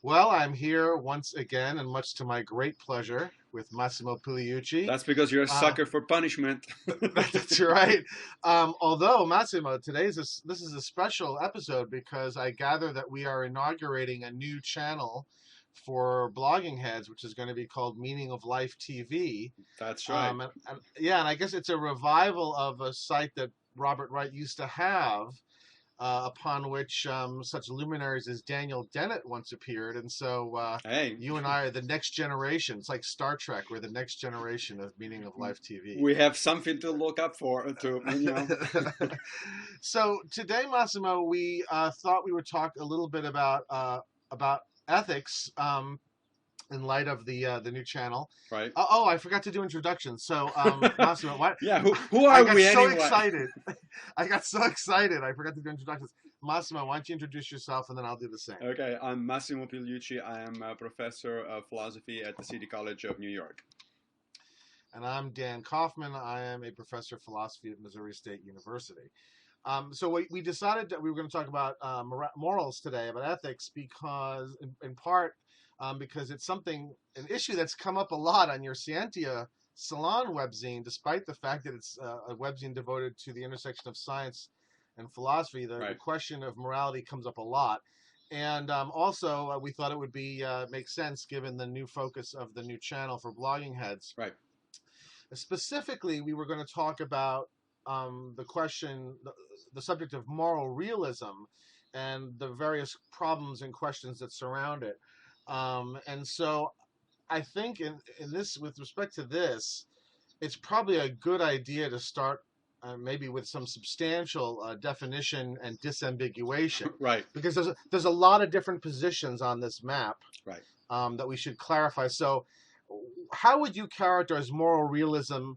Well, I'm here once again, and much to my great pleasure, with Massimo Pigliucci. That's because you're a Uh, sucker for punishment. that's right. Although Massimo, this is a special episode because I gather that we are inaugurating a new channel for blogging heads, which is going to be called Meaning of Life TV. That's right. Yeah, and I guess it's a revival of a site that Robert Wright used to have, upon which such luminaries as Daniel Dennett once appeared. And so Hey, you and I are the next generation. It's like Star Trek. We're the next generation of Meaning of Life TV. we have something to look up for, So today, Massimo, we thought we would talk a little bit about ethics, in light of the new channel. right? Oh, I forgot to do introductions. So, Massimo, what? Yeah, who I are got we so anyway? excited. I got so excited. I forgot to do introductions. Massimo, why don't you introduce yourself and then I'll do the same. Okay, I'm Massimo Pigliucci. I am a professor of philosophy at the City College of New York. And I'm Dan Kaufman. I am a professor of philosophy at Missouri State University. So we decided that we were going to talk about morals today, about ethics, because in part because it's an issue that's come up a lot on your Scientia Salon webzine, despite the fact that it's a webzine devoted to the intersection of science and philosophy. The Right, question of morality comes up a lot. And also, we thought it would be make sense given the new focus of the new channel for blogging heads. right, Specifically, we were going to talk about the subject of moral realism and the various problems and questions that surround it. And so I think in this, with respect to this, it's probably a good idea to start maybe with some substantial definition and disambiguation, right, because there's a lot of different positions on this map right. that we should clarify. So, how would you characterize moral realism,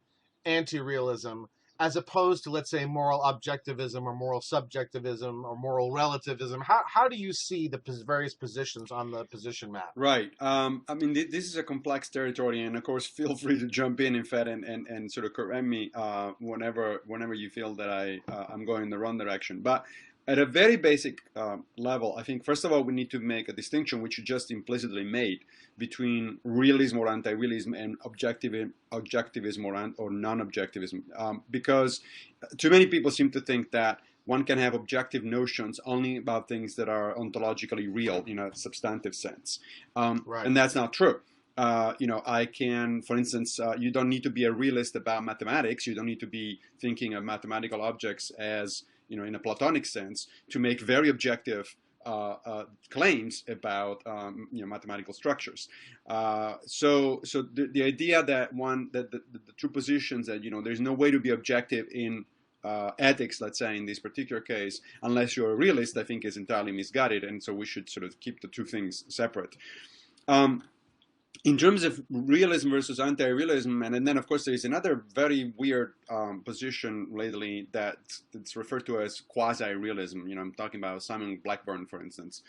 anti-realism, as opposed to, let's say, moral objectivism or moral subjectivism or moral relativism? How do you see the various positions on the position map? Right. I mean, this is a complex territory, and of course, feel free to jump in fact, and sort of correct me whenever you feel that I'm going in the wrong direction. But at a very basic level, I think first of all we need to make a distinction, which you just implicitly made, between realism or anti-realism and objectivism or non-objectivism, because too many people seem to think that one can have objective notions only about things that are ontologically real in a substantive sense. Right. And that's not true. I can, for instance, you don't need to be a realist about mathematics. You don't need to be thinking of mathematical objects as, in a Platonic sense, to make very objective claims about mathematical structures. So the idea that the two positions that there's no way to be objective in ethics, let's say in this particular case, unless you're a realist, I think is entirely misguided, and so we should sort of keep the two things separate. Um, in terms of realism versus anti-realism, and then of course there is another very weird position lately that's referred to as quasi-realism. I'm talking about Simon Blackburn, for instance.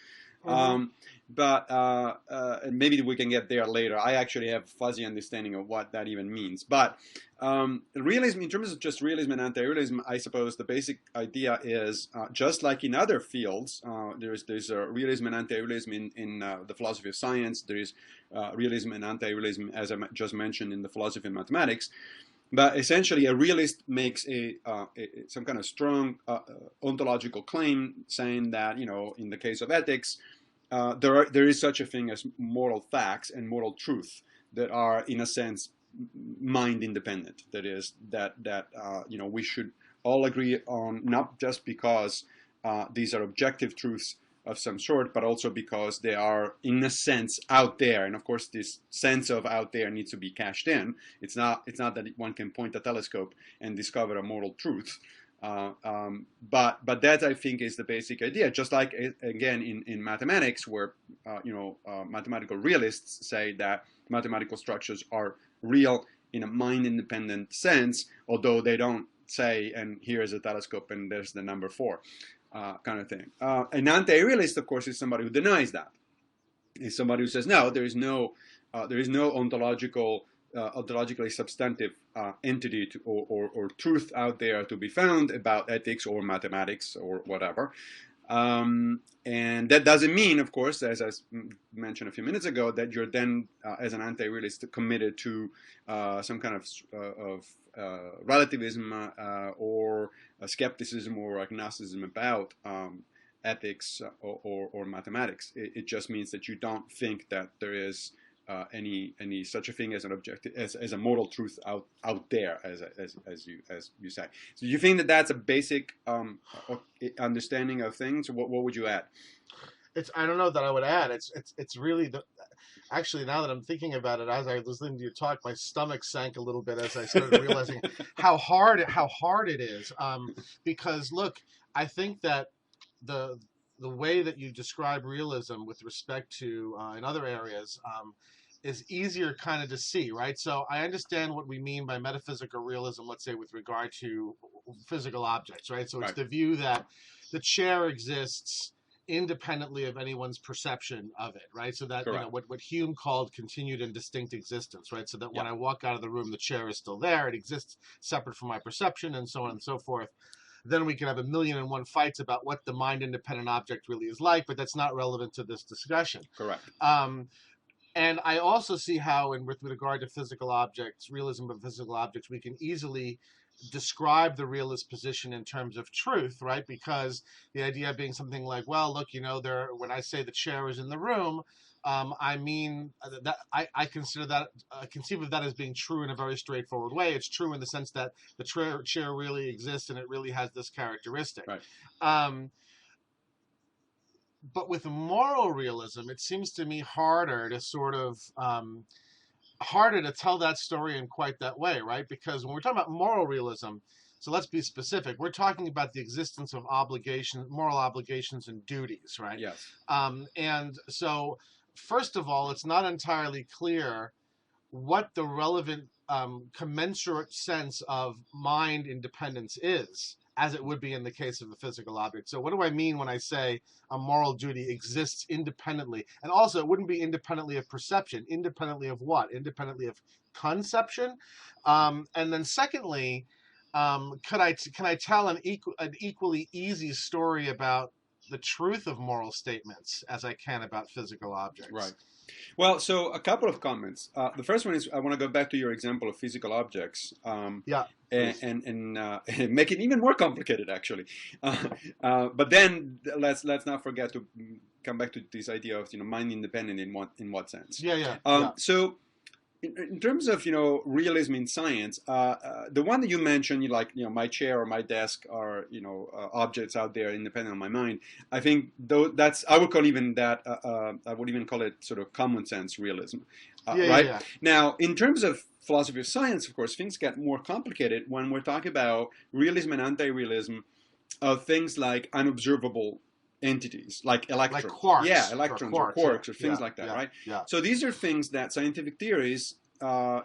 Mm-hmm. Um, but and maybe we can get there later. I actually have fuzzy understanding of what that even means. But realism, in terms of just realism and anti-realism, I suppose the basic idea is just like in other fields, there's a realism and anti-realism in the philosophy of science. There is realism and anti-realism, as I just mentioned, in the philosophy of mathematics. But essentially, a realist makes some kind of strong ontological claim, saying that in the case of ethics, there is such a thing as moral facts and moral truth that are, in a sense, mind independent. That is that we should all agree on, not just because these are objective truths of some sort, but also because they are, in a sense, out there. And of course, this sense of out there needs to be cashed in. It's not that one can point a telescope and discover a moral truth. But that, I think, is the basic idea. Just like, again, in mathematics, where mathematical realists say that mathematical structures are real in a mind-independent sense, although they don't say, and here's a telescope and there's the number 4. Kind of thing. An anti-realist, of course, is somebody who denies that. Is somebody who says, no, there is no ontologically substantive entity or truth out there to be found about ethics or mathematics or whatever. And that doesn't mean, of course, as I mentioned a few minutes ago, that you're then, as an anti-realist, committed to some kind of relativism or skepticism or agnosticism about ethics or mathematics. It just means that you don't think that there is any such a thing as an objective, as a moral truth out there, as you say. So you think that that's a basic understanding of things? What would you add? I don't know that I would add. It's really actually, now that I'm thinking about it, as I was listening to you talk, my stomach sank a little bit as I started realizing how hard it is. Because look, I think that the the way that you describe realism with respect to in other areas is easier kind of to see, right? So I understand what we mean by metaphysical realism, let's say with regard to physical objects, right? So it's Right. the view that the chair exists independently of anyone's perception of it, right? So that, Correct. what Hume called continued and distinct existence, right? So that when Yeah. I walk out of the room, the chair is still there, it exists separate from my perception, and so on and so forth. Then we can have a million and one fights about what the mind independent object really is like, but that's not relevant to this discussion. Correct. And I also see how, with regard to physical objects, realism of physical objects, we can easily describe the realist position in terms of truth, right? Because the idea being something like, well, look, when I say the chair is in the room, I mean that I consider that conceive of that as being true in a very straightforward way. It's true in the sense that the chair really exists and it really has this characteristic. Right. Um, but with moral realism, it seems to me harder to sort of harder to tell that story in quite that way, right? Because when we're talking about moral realism, so let's be specific. We're talking about the existence of obligations, moral obligations, and duties, right? Yes. And so, first of all, it's not entirely clear what the relevant commensurate sense of mind independence is, as it would be in the case of a physical object. So what do I mean when I say a moral duty exists independently? And also, it wouldn't be independently of perception. Independently of what? Independently of conception? And then secondly, can I tell an equally easy story about the truth of moral statements as I can about physical objects? Right. Well, so a couple of comments. The first one is I want to go back to your example of physical objects. Yeah. And make it even more complicated, actually. But then let's not forget to come back to this idea of mind independent in what sense? Yeah. So in terms of realism in science, the one that you mentioned, my chair or my desk are objects out there independent of my mind. I think I would call even that I would even call it sort of common sense realism, right? Yeah. Now, in terms of philosophy of science, of course, things get more complicated when we're talking about realism and anti-realism of things like unobservable entities, like electrons. Like quarks. Yeah, electrons or quarks or things like that, yeah, right? Yeah. So these are things that scientific theories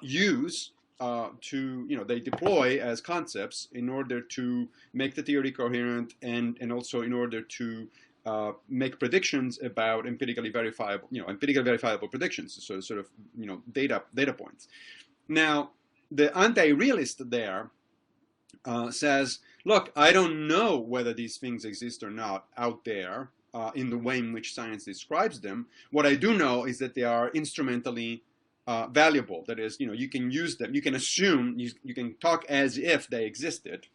use to, they deploy as concepts in order to make the theory coherent and also in order to make predictions about empirically verifiable predictions, so sort of, data points. Now, the anti-realist there says, look, I don't know whether these things exist or not out there in the way in which science describes them. What I do know is that they are instrumentally valuable. That is, you can use them. You can assume, you can talk as if they existed.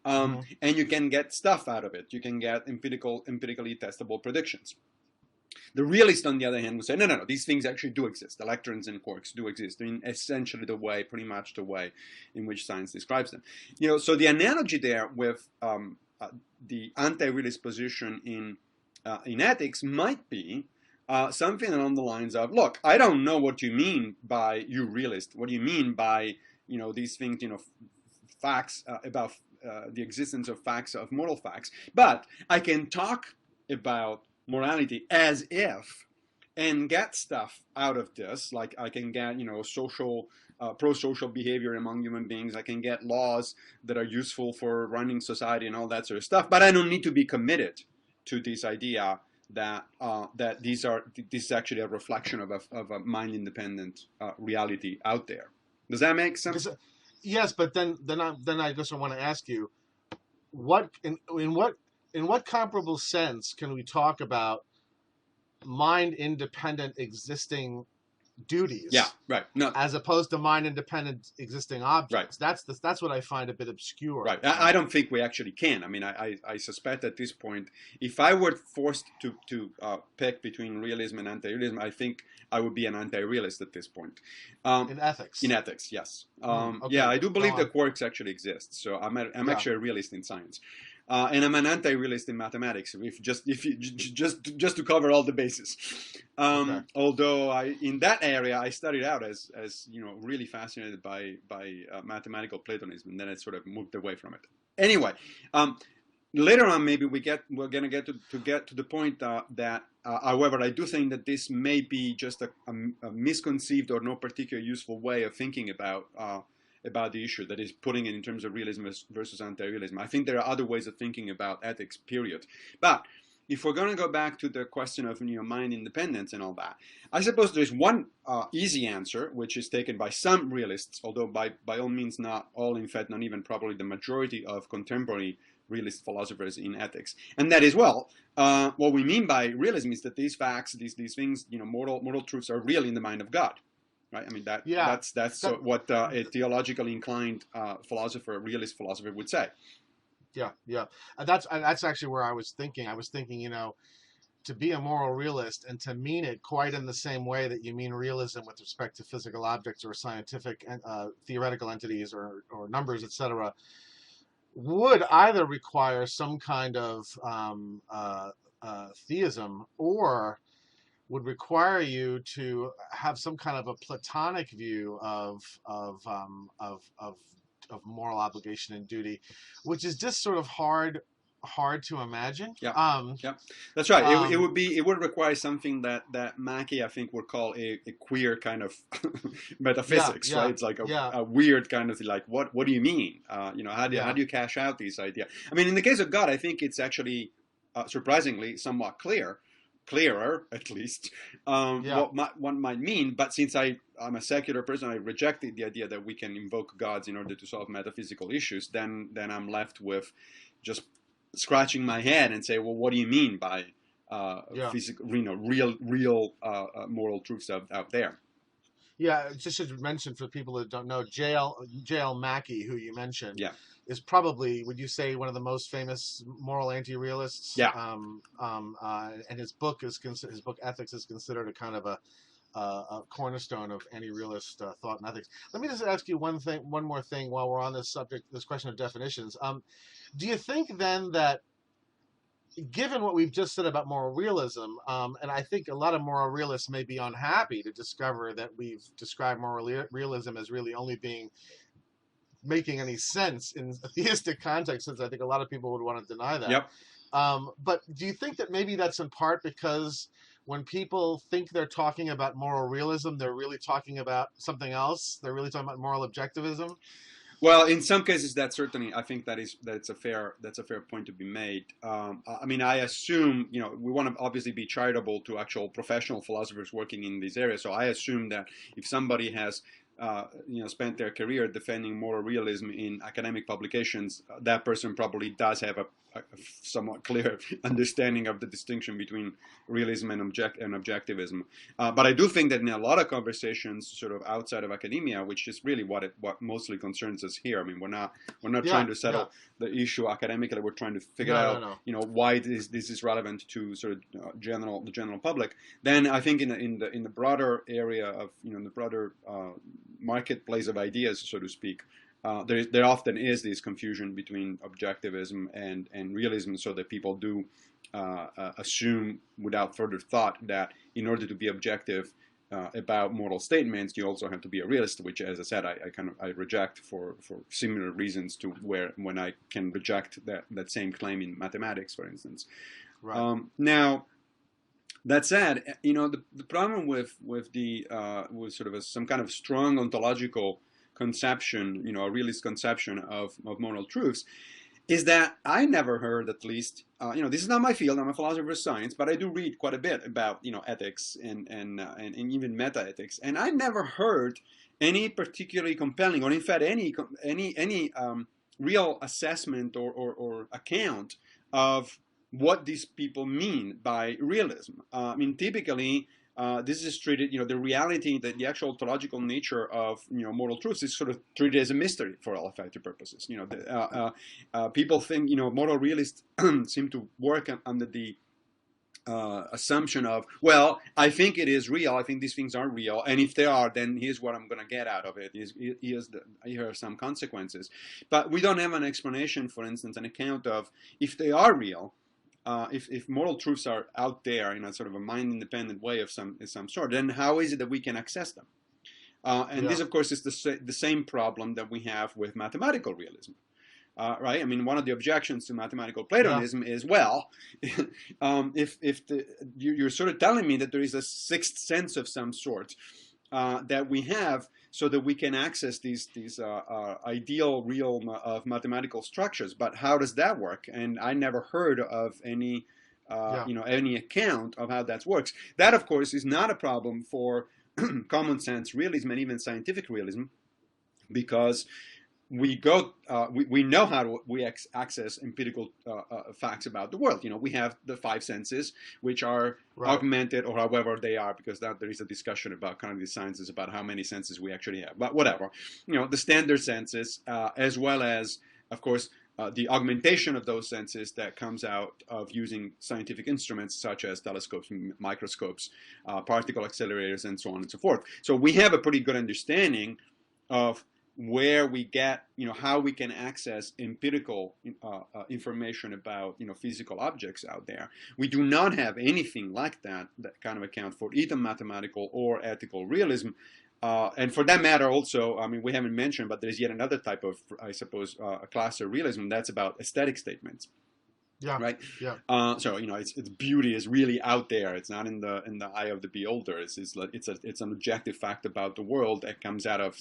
And you can get stuff out of it. You can get empirically testable predictions. The realist, on the other hand, would say, no, these things actually do exist. Electrons and quarks do exist in essentially pretty much the way in which science describes them. So the analogy there with the anti-realist position in ethics might be something along the lines of, look, I don't know what you mean by you realist. What do you mean by, these things, facts about the existence of facts, of moral facts, but I can talk about morality as if and get stuff out of this, like I can get social pro-social behavior among human beings. I can get laws that are useful for running society and all that sort of stuff, but I don't need to be committed to this idea that this is actually a reflection of a mind independent reality out there. Does that make sense? Yes, but then I just want to ask you, what in what in what comparable sense can we talk about mind independent existing Yeah, duties right. No, as opposed to mind independent existing right. objects? That's what I find a bit obscure. Right. I don't think we actually can. I mean, I suspect at this point, if I were forced to pick between realism and anti-realism, I think I would be an anti-realist at this point. In ethics. In ethics, yes. Yeah, Okay, I do go believe on. that quarks actually exist. So I'm Yeah. actually a realist in science, and I'm an anti-realist in mathematics. If you just to cover all the bases. Okay. Although in that area I started out as really fascinated by mathematical Platonism, and then I sort of moved away from it. Anyway, later on maybe we're gonna get to the point that however, I do think that this may be just a misconceived or no particular useful way of thinking about the issue, that is putting it in terms of realism versus anti-realism. I think there are other ways of thinking about ethics, period. But if we're going to go back to the question of mind independence and all that, I suppose there's one easy answer, which is taken by some realists, although by all means not all, in fact, not even probably the majority of contemporary realist philosophers in ethics. And that is, well, what we mean by realism is that these facts, these things, moral truths are real in the mind of God. Right? I mean, Yeah. that's That, what a theologically inclined realist philosopher would say. yeah, yeah. That's actually where I was thinking. I was thinking, to be a moral realist and to mean it quite in the same way that you mean realism with respect to physical objects or scientific theoretical entities or numbers, etc., would either require some kind of theism, or would require you to have some kind of a Platonic view of moral obligation and duty, which is just sort of hard to imagine. Yeah, yeah, that's right. Um, It would require something that Mackey, I think, would call a queer kind of yeah, metaphysics, right? yeah, It's like yeah, a weird kind of like what do you mean? How yeah, do you cash out these ideas? I mean, in the case of God, I think it's actually surprisingly somewhat clearer at least, yeah, one might mean. But since I'm a secular person, I rejected the idea that we can invoke gods in order to solve metaphysical issues. Then I'm left with just scratching my head and say, well, what do you mean by yeah. physical, real moral truths out there? Yeah, just should mention for people that don't know, J.L. Mackie, who you mentioned, Yeah, is probably, would you say, one of the most famous moral anti-realists? yeah. And his book Ethics is considered a kind of a cornerstone of anti-realist thought and ethics. Let me just ask you one more thing while we're on this subject, this question of definitions. Do you think then that, given what we've just said about moral realism, and I think a lot of moral realists may be unhappy to discover that we've described moral realism as really only making any sense in a theistic context, since I think a lot of people would want to deny that. Yep. But do you think that maybe that's in part because when people think they're talking about moral realism, they're really talking about something else? They're really talking about moral objectivism? Well, in some cases, that certainly, I think that's a fair point to be made. I mean, I assume we want to obviously be charitable to actual professional philosophers working in these areas. So I assume that if somebody has spent their career defending moral realism in academic publications, that person probably does have a somewhat clear understanding of the distinction between realism and objectivism. But I do think that in a lot of conversations, sort of outside of academia, which is really what mostly concerns us here. I mean, we're not Yeah, trying to yeah. settle the issue academically. We're trying to figure No, out, no, no. why this is relevant to sort of the general public. Then I think in the broader area of the broader marketplace of ideas, so to speak, there often is this confusion between objectivism and realism, so that people do assume without further thought that in order to be objective about moral statements, you also have to be a realist, which, as I said, I reject for similar reasons to when I can reject that same claim in mathematics, for instance. Right. Now, that said, the problem with sort of some kind of strong ontological conception, a realist conception of moral truths, is that I never heard, at least, this is not my field. I'm a philosopher of science, but I do read quite a bit about ethics and even meta ethics, and I never heard any particularly compelling, or in fact any real assessment or account of what these people mean by realism. I mean, typically, this is treated, the reality, the actual ontological nature of, moral truths is sort of treated as a mystery for all effective purposes. People think, moral realists seem to work under the assumption of, well, I think it is real. I think these things are real, and if they are, then here's what I'm going to get out of it. Here are some consequences. But we don't have an explanation, for instance, an account of if they are real. If moral truths are out there in a sort of a mind-independent way of some sort, then how is it that we can access them? And this, of course, is the same problem that we have with mathematical realism. Right? I mean, one of the objections to mathematical Platonism is, well, you're sort of telling me that there is a sixth sense of some sort that we have, so that we can access these ideal realm of mathematical structures. But how does that work? And I never heard of any any account of how that works. That, of course, is not a problem for common sense realism and even scientific realism, because we know how we access empirical facts about the world. We have the five senses, which are augmented, or however they are, because there is a discussion about cognitive sciences about how many senses we actually have. But whatever, the standard senses, as well as, of course, the augmentation of those senses that comes out of using scientific instruments such as telescopes, microscopes, particle accelerators, and so on and so forth. So we have a pretty good understanding of where we get, how we can access empirical information about, physical objects out there. We do not have anything like that kind of account for either mathematical or ethical realism. And for that matter, also, I mean, we haven't mentioned, but there's yet another type of, I suppose, a class of realism that's about aesthetic statements. Yeah. Right. Yeah. So its beauty is really out there. It's not in the eye of the beholder. It's an objective fact about the world that comes out of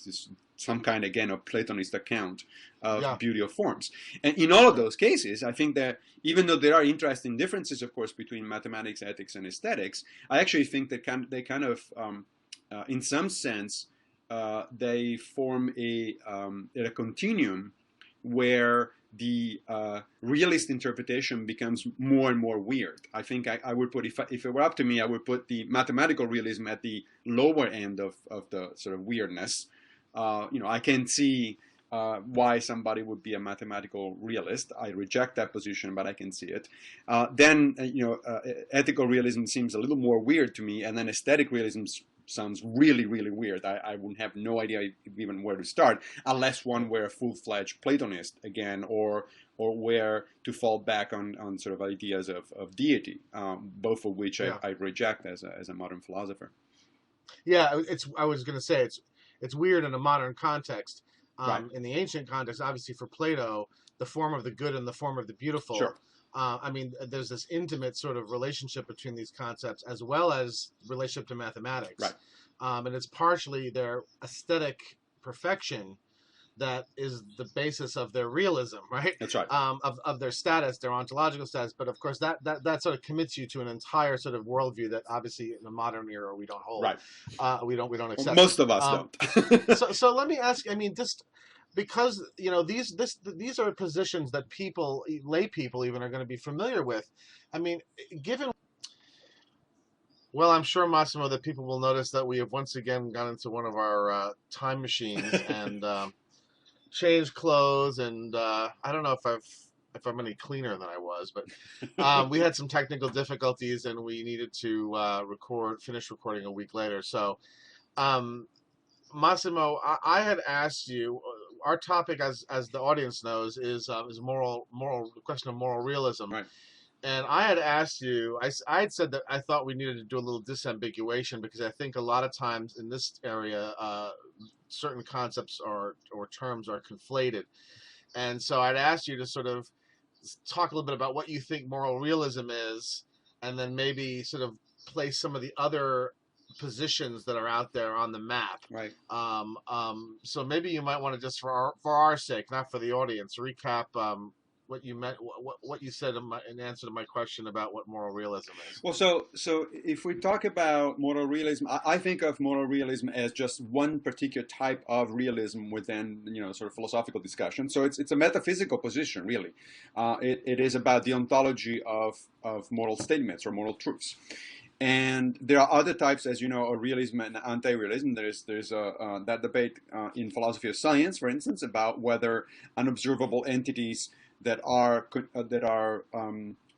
some kind, again, of Platonist account of beauty of forms. And in all of those cases, I think that even though there are interesting differences, of course, between mathematics, ethics, and aesthetics, I actually think that they kind of in some sense they form a continuum where the realist interpretation becomes more and more weird. I think I would put, if it were up to me, I would put the mathematical realism at the lower end of the sort of weirdness. I can see why somebody would be a mathematical realist. I reject that position, but I can see it. Then ethical realism seems a little more weird to me, and then aesthetic realism sounds really, really weird. I would have no idea even where to start, unless one were a full-fledged Platonist again, or where to fall back on sort of ideas of deity, both of which I reject as a modern philosopher. Yeah, I was going to say it's weird in a modern context. In the ancient context, obviously for Plato, the form of the good and the form of the beautiful. Sure. I mean, there's this intimate sort of relationship between these concepts, as well as relationship to mathematics. Right. And it's partially their aesthetic perfection that is the basis of their realism, right? That's right. Of their status, their ontological status. But of course, that sort of commits you to an entire sort of worldview that obviously in the modern era we don't hold. Right. We don't accept. Most of us don't. so let me ask. I mean, just because these are positions that lay people even are going to be familiar with. I mean, given. Well, I'm sure, Massimo, that people will notice that we have once again gone into one of our time machines and changed clothes, and I don't know if I'm any cleaner than I was, but we had some technical difficulties, and we needed to finish recording a week later. So, Massimo, I had asked you. Our topic, as the audience knows, is the question of moral realism. Right. And I had asked you, I had said that I thought we needed to do a little disambiguation, because I think a lot of times in this area, certain concepts or terms are conflated. And so I'd asked you to sort of talk a little bit about what you think moral realism is, and then maybe sort of place some of the other positions that are out there on the map. Right. So maybe you might want to just, for our sake, not for the audience, recap what you meant, what you said in answer to my question about what moral realism is. Well, so if we talk about moral realism, I think of moral realism as just one particular type of realism within, sort of philosophical discussion. So it's a metaphysical position, really. It is about the ontology of moral statements or moral truths. And there are other types, as you know, of realism and anti-realism. There's that debate in philosophy of science, for instance, about whether unobservable entities that are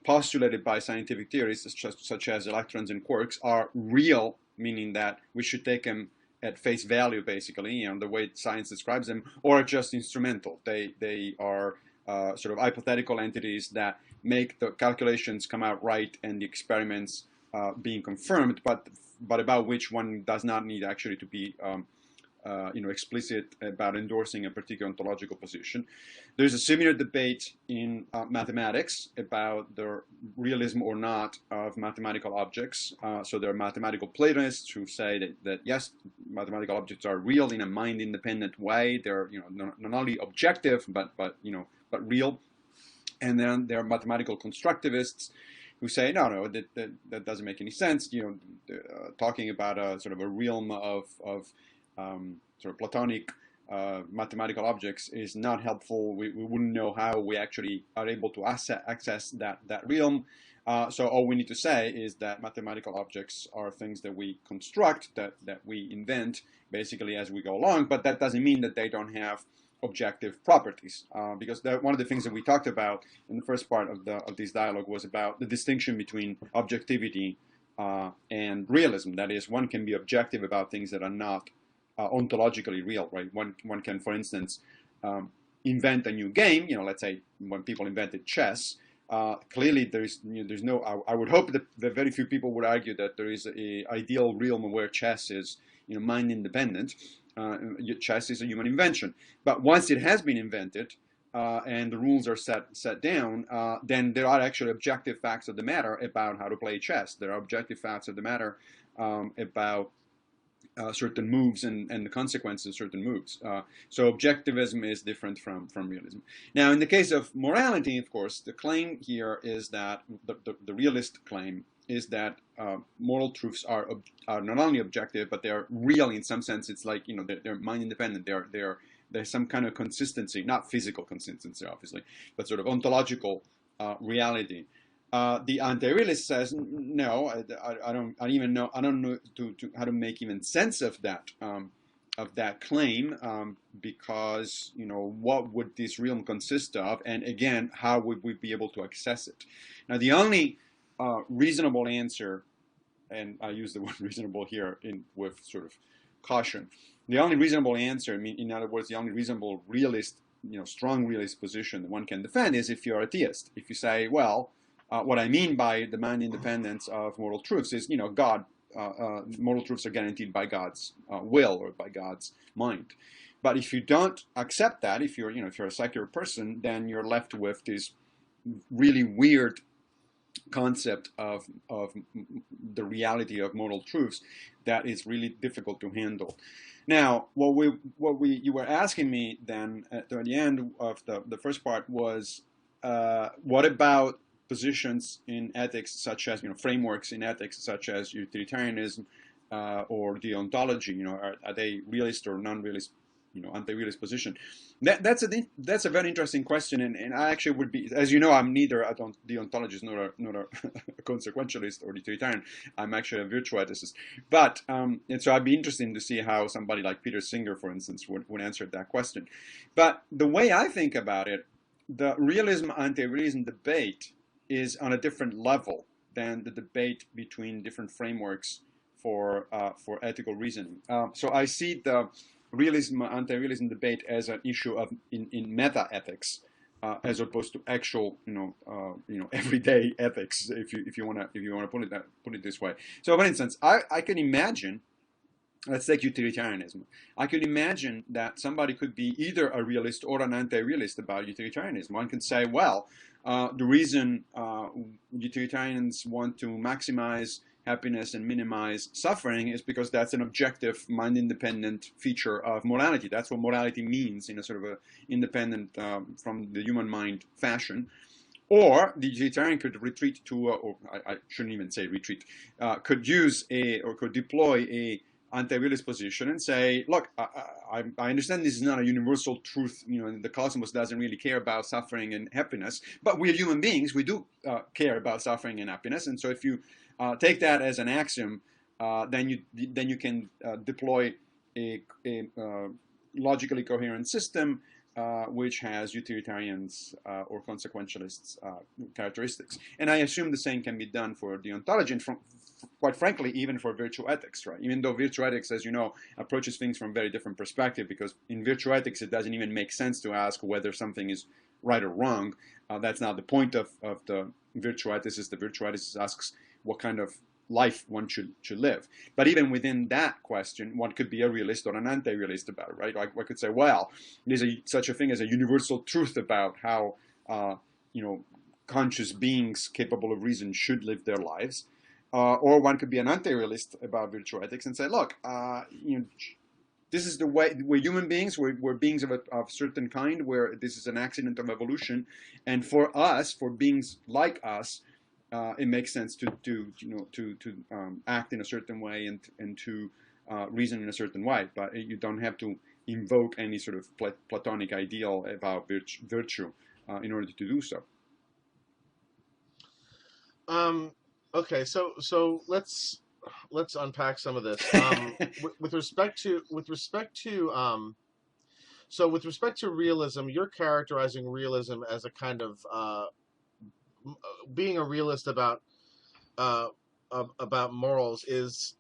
postulated by scientific theories, such as electrons and quarks, are real, meaning that we should take them at face value, basically, the way science describes them, or just instrumental. They are sort of hypothetical entities that make the calculations come out right and the experiments being confirmed, but about which one does not need actually to be explicit about endorsing a particular ontological position. There's a similar debate in mathematics about the realism or not of mathematical objects. So there are mathematical Platonists who say that yes, mathematical objects are real in a mind-independent way. They're not only objective but real. And then there are mathematical constructivists who say no, that doesn't make any sense. Talking about a sort of a realm of sort of Platonic mathematical objects is not helpful. We wouldn't know how we actually are able to access that realm. So all we need to say is that mathematical objects are things that we construct, that we invent basically as we go along. But that doesn't mean that they don't have objective properties, because one of the things that we talked about in the first part of this dialogue was about the distinction between objectivity and realism. That is, one can be objective about things that are not ontologically real, right? One can, for instance, invent a new game. Let's say when people invented chess, clearly there's no. I would hope that very few people would argue that there is a ideal realm where chess is mind independent. Chess is a human invention, but once it has been invented and the rules are set down, then there are actually objective facts of the matter about how to play chess. There are objective facts of the matter about certain moves and the consequences of certain moves. So objectivism is different from realism. Now, in the case of morality, of course, the claim here is that the realist claim is that moral truths are not only objective, but they're real in some sense. It's like they're mind independent. There's some kind of consistency, not physical consistency, obviously, but sort of ontological reality. The anti-realist says no. I don't know how to make even sense of that claim, because what would this realm consist of, and again, how would we be able to access it? Now, the only reasonable answer, and I use the word reasonable here with sort of caution. The only reasonable answer, in other words, the only reasonable realist, strong realist position that one can defend is if you're a theist. If you say, well, what I mean by the mind independence of moral truths is, God, moral truths are guaranteed by God's will or by God's mind. But if you don't accept that, if you're a secular person, then you're left with this really weird concept of the reality of moral truths that is really difficult to handle. Now, you were asking me then at the end of the first part was, what about positions in ethics, such as frameworks in ethics, such as utilitarianism or deontology? Are they realist or non-realist? Anti-realist position. That's a very interesting question, and I actually would be, as you know, I'm neither a deontologist nor a consequentialist or utilitarian. I'm actually a virtue ethicist. But and so I'd be interested to see how somebody like Peter Singer, for instance, would answer that question. But the way I think about it, the realism anti-realism debate is on a different level than the debate between different frameworks for ethical reasoning. So I see the realism anti-realism debate as an issue of in meta ethics, as opposed to actual everyday ethics, if you want to put it this way. So for instance, I can imagine, let's take utilitarianism. I could imagine that somebody could be either a realist or an anti-realist about utilitarianism. One can say, well, the reason utilitarians want to maximize happiness and minimize suffering is because that's an objective, mind-independent feature of morality. That's what morality means in a sort of a independent from the human mind fashion. Or the utilitarian could retreat to, or I shouldn't even say retreat, could use or could deploy a anti-realist position and say, look, I understand this is not a universal truth, the cosmos doesn't really care about suffering and happiness, but we're human beings, we do care about suffering and happiness, and so if you take that as an axiom, then you can deploy a logically coherent system which has utilitarians or consequentialists characteristics. And I assume the same can be done for the ontology, and quite frankly, even for virtue ethics, right? Even though virtue ethics, as you know, approaches things from a very different perspective, because in virtue ethics, it doesn't even make sense to ask whether something is right or wrong. That's not the point of the virtue ethicist. The virtue ethicist asks what kind of life one should live. But even within that question, one could be a realist or an anti-realist about it, right? Like one could say, well, there's such a thing as a universal truth about how conscious beings capable of reason should live their lives. Or one could be an anti-realist about virtue ethics and say, look, this is the way we're human beings. We're beings of a certain kind, where this is an accident of evolution, and for us, for beings like us, it makes sense to act in a certain way and to reason in a certain way. But you don't have to invoke any sort of Platonic ideal about virtue in order to do so. Okay, so let's unpack some of this. With respect to realism, you're characterizing realism as a kind of being a realist about morals is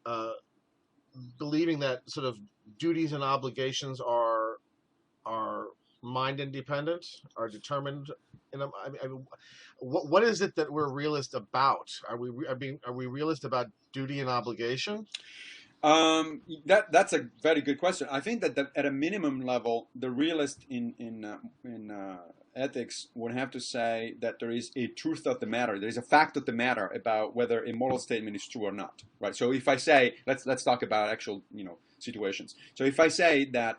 believing that sort of duties and obligations are mind independent, are determined. What is it that we're realist about? Are we realist about duty and obligation? That's a very good question. I think that at a minimum level, the realist in ethics would have to say that there is a truth of the matter. There is a fact of the matter about whether a moral statement is true or not, right? So if I say, let's talk about actual situations. So if I say that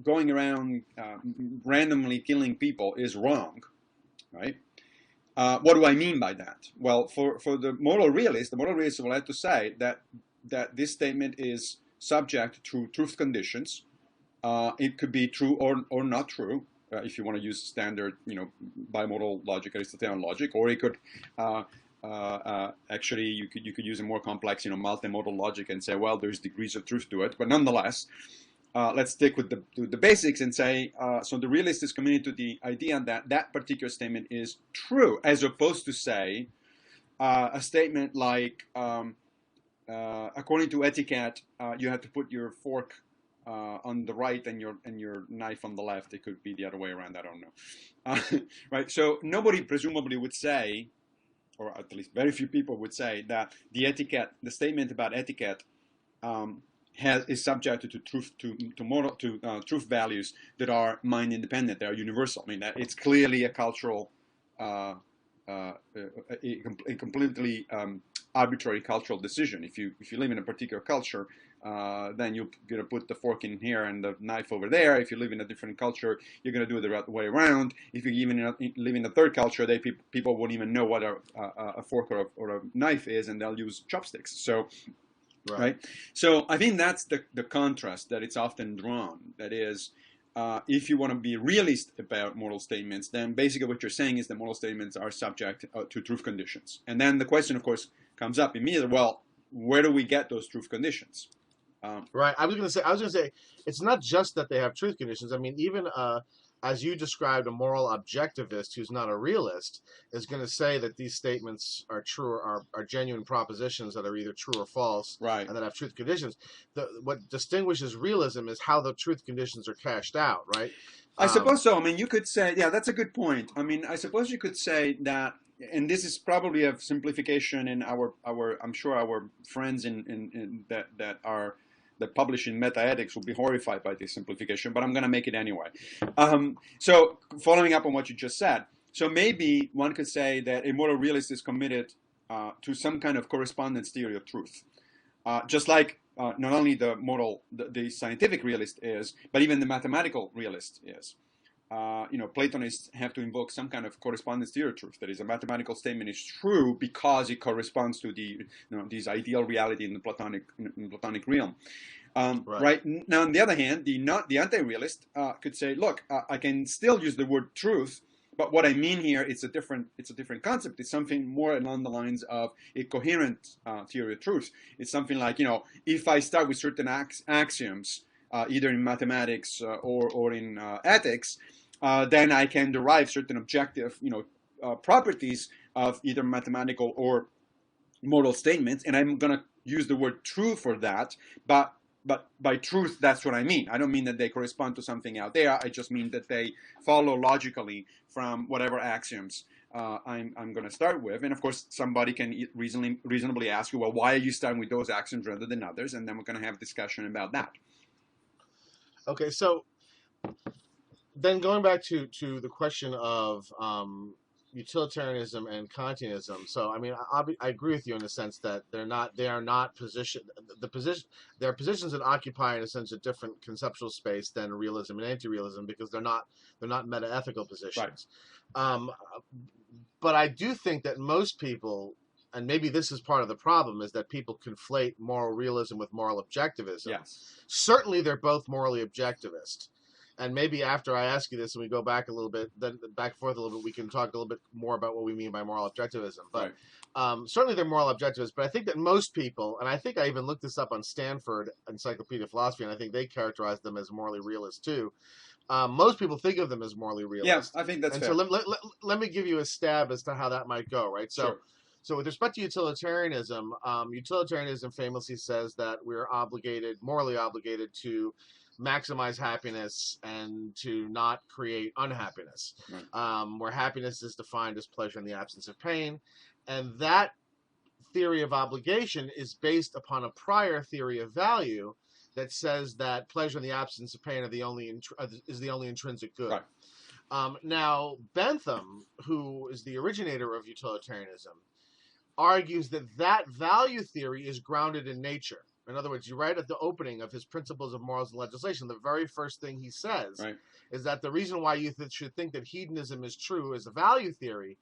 going around randomly killing people is wrong, right? What do I mean by that? Well, for the moral realist will have to say that this statement is subject to truth conditions. It could be true or not true, if you want to use standard, bimodal logic, Aristotelian logic, or it could actually you could use a more complex, multimodal logic and say, well, there's degrees of truth to it, but nonetheless. Let's stick with the basics and say, so the realist is committed to the idea that that particular statement is true, as opposed to say a statement like, according to etiquette, you have to put your fork on the right and your knife on the left. It could be the other way around. I don't know. Right. So nobody presumably would say, or at least very few people would say, that the statement about etiquette is subject to truth truth values that are mind independent. They are universal. I mean, that it's clearly a cultural, a completely arbitrary cultural decision. If you live in a particular culture, then you're going to put the fork in here and the knife over there. If you live in a different culture, you're going to do it the right way around. If you even live in a third culture, people won't even know what a fork or a knife is, and they'll use chopsticks. So. Right. So I think that's the contrast that it's often drawn. That is, if you want to be realist about moral statements, then basically what you're saying is that moral statements are subject to truth conditions. And then the question, of course, comes up immediately. Well, where do we get those truth conditions? Right. I was going to say, it's not just that they have truth conditions. I mean, even as you described, a moral objectivist who's not a realist is going to say that these statements are true, are genuine propositions that are either true or false, right, and that have truth conditions. What distinguishes realism is how the truth conditions are cashed out, right? I suppose so. I mean, you could say, yeah, that's a good point. I mean, I suppose you could say that, and this is probably a simplification in I'm sure our friends that publish in meta-ethics will be horrified by this simplification, but I'm going to make it anyway. So following up on what you just said, so maybe one could say that a moral realist is committed to some kind of correspondence theory of truth. Just like not only the scientific realist is, but even the mathematical realist is. Platonists have to invoke some kind of correspondence theory of truth. That is, a mathematical statement is true because it corresponds to this ideal reality in the Platonic realm. Right now, on the other hand, the anti-realist could say, look, I can still use the word truth, but what I mean here, it's a different concept. It's something more along the lines of a coherent theory of truth. It's something like, if I start with certain axioms, either in mathematics or in ethics, then I can derive certain objective, properties of either mathematical or moral statements, and I'm going to use the word true for that, but by truth, that's what I mean. I don't mean that they correspond to something out there. I just mean that they follow logically from whatever axioms I'm going to start with. And of course, somebody can reasonably ask you, well, why are you starting with those axioms rather than others? And then we're going to have a discussion about that. Okay, so then going back to the question of utilitarianism and Kantianism. So I mean, I agree with you in the sense that they are not their positions that occupy in a sense a different conceptual space than realism and anti-realism, because they're not meta-ethical positions. Right. But I do think that most people, and maybe this is part of the problem, is that people conflate moral realism with moral objectivism. Yes. Certainly, they're both morally objectivist. And maybe after I ask you this and we go back a little bit, then back and forth a little bit, we can talk a little bit more about what we mean by moral objectivism. But certainly they're moral objectivists. But I think that most people, and I think I even looked this up on Stanford Encyclopedia of Philosophy, and I think they characterize them as morally realist too. Most people think of them as morally realist. Yeah, I think that's fair. So let me give you a stab as to how that might go, right? So, sure. So with respect to utilitarianism, utilitarianism famously says that we're morally obligated to maximize happiness and to not create unhappiness, where happiness is defined as pleasure in the absence of pain. And that theory of obligation is based upon a prior theory of value that says that pleasure in the absence of pain is the only intrinsic good. Right. Now, Bentham, who is the originator of utilitarianism, argues that value theory is grounded in nature. In other words, right at the opening of his Principles of Morals and Legislation, the very first thing he says is that the reason why you should think that hedonism is true as a value theory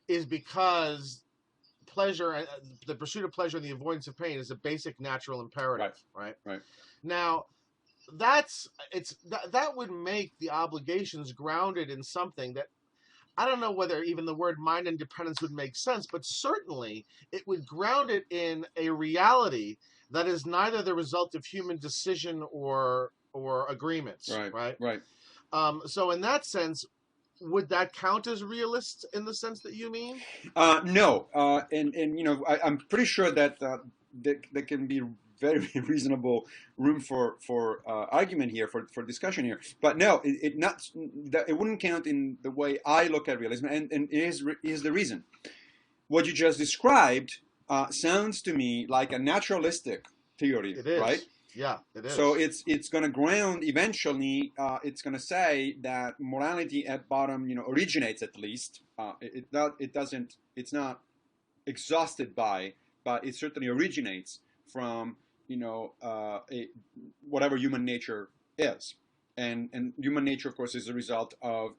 is because pleasure, the pursuit of pleasure and the avoidance of pain, is a basic natural imperative. Right. Now, that would make the obligations grounded in something that, I don't know whether even the word mind independence would make sense, but certainly it would ground it in a reality that is neither the result of human decision or agreements. Right. So in that sense, would that count as realist in the sense that you mean? No, and I'm pretty sure that there can be very reasonable room for argument here, for discussion here. But no, it wouldn't count in the way I look at realism, and is the reason. What you just described sounds to me like a naturalistic theory, it is. Right? Yeah, it is. So it's going to ground eventually. It's going to say that morality at bottom, originates at least. It's not exhausted by, but it certainly originates from whatever human nature is. And human nature, of course, is a result of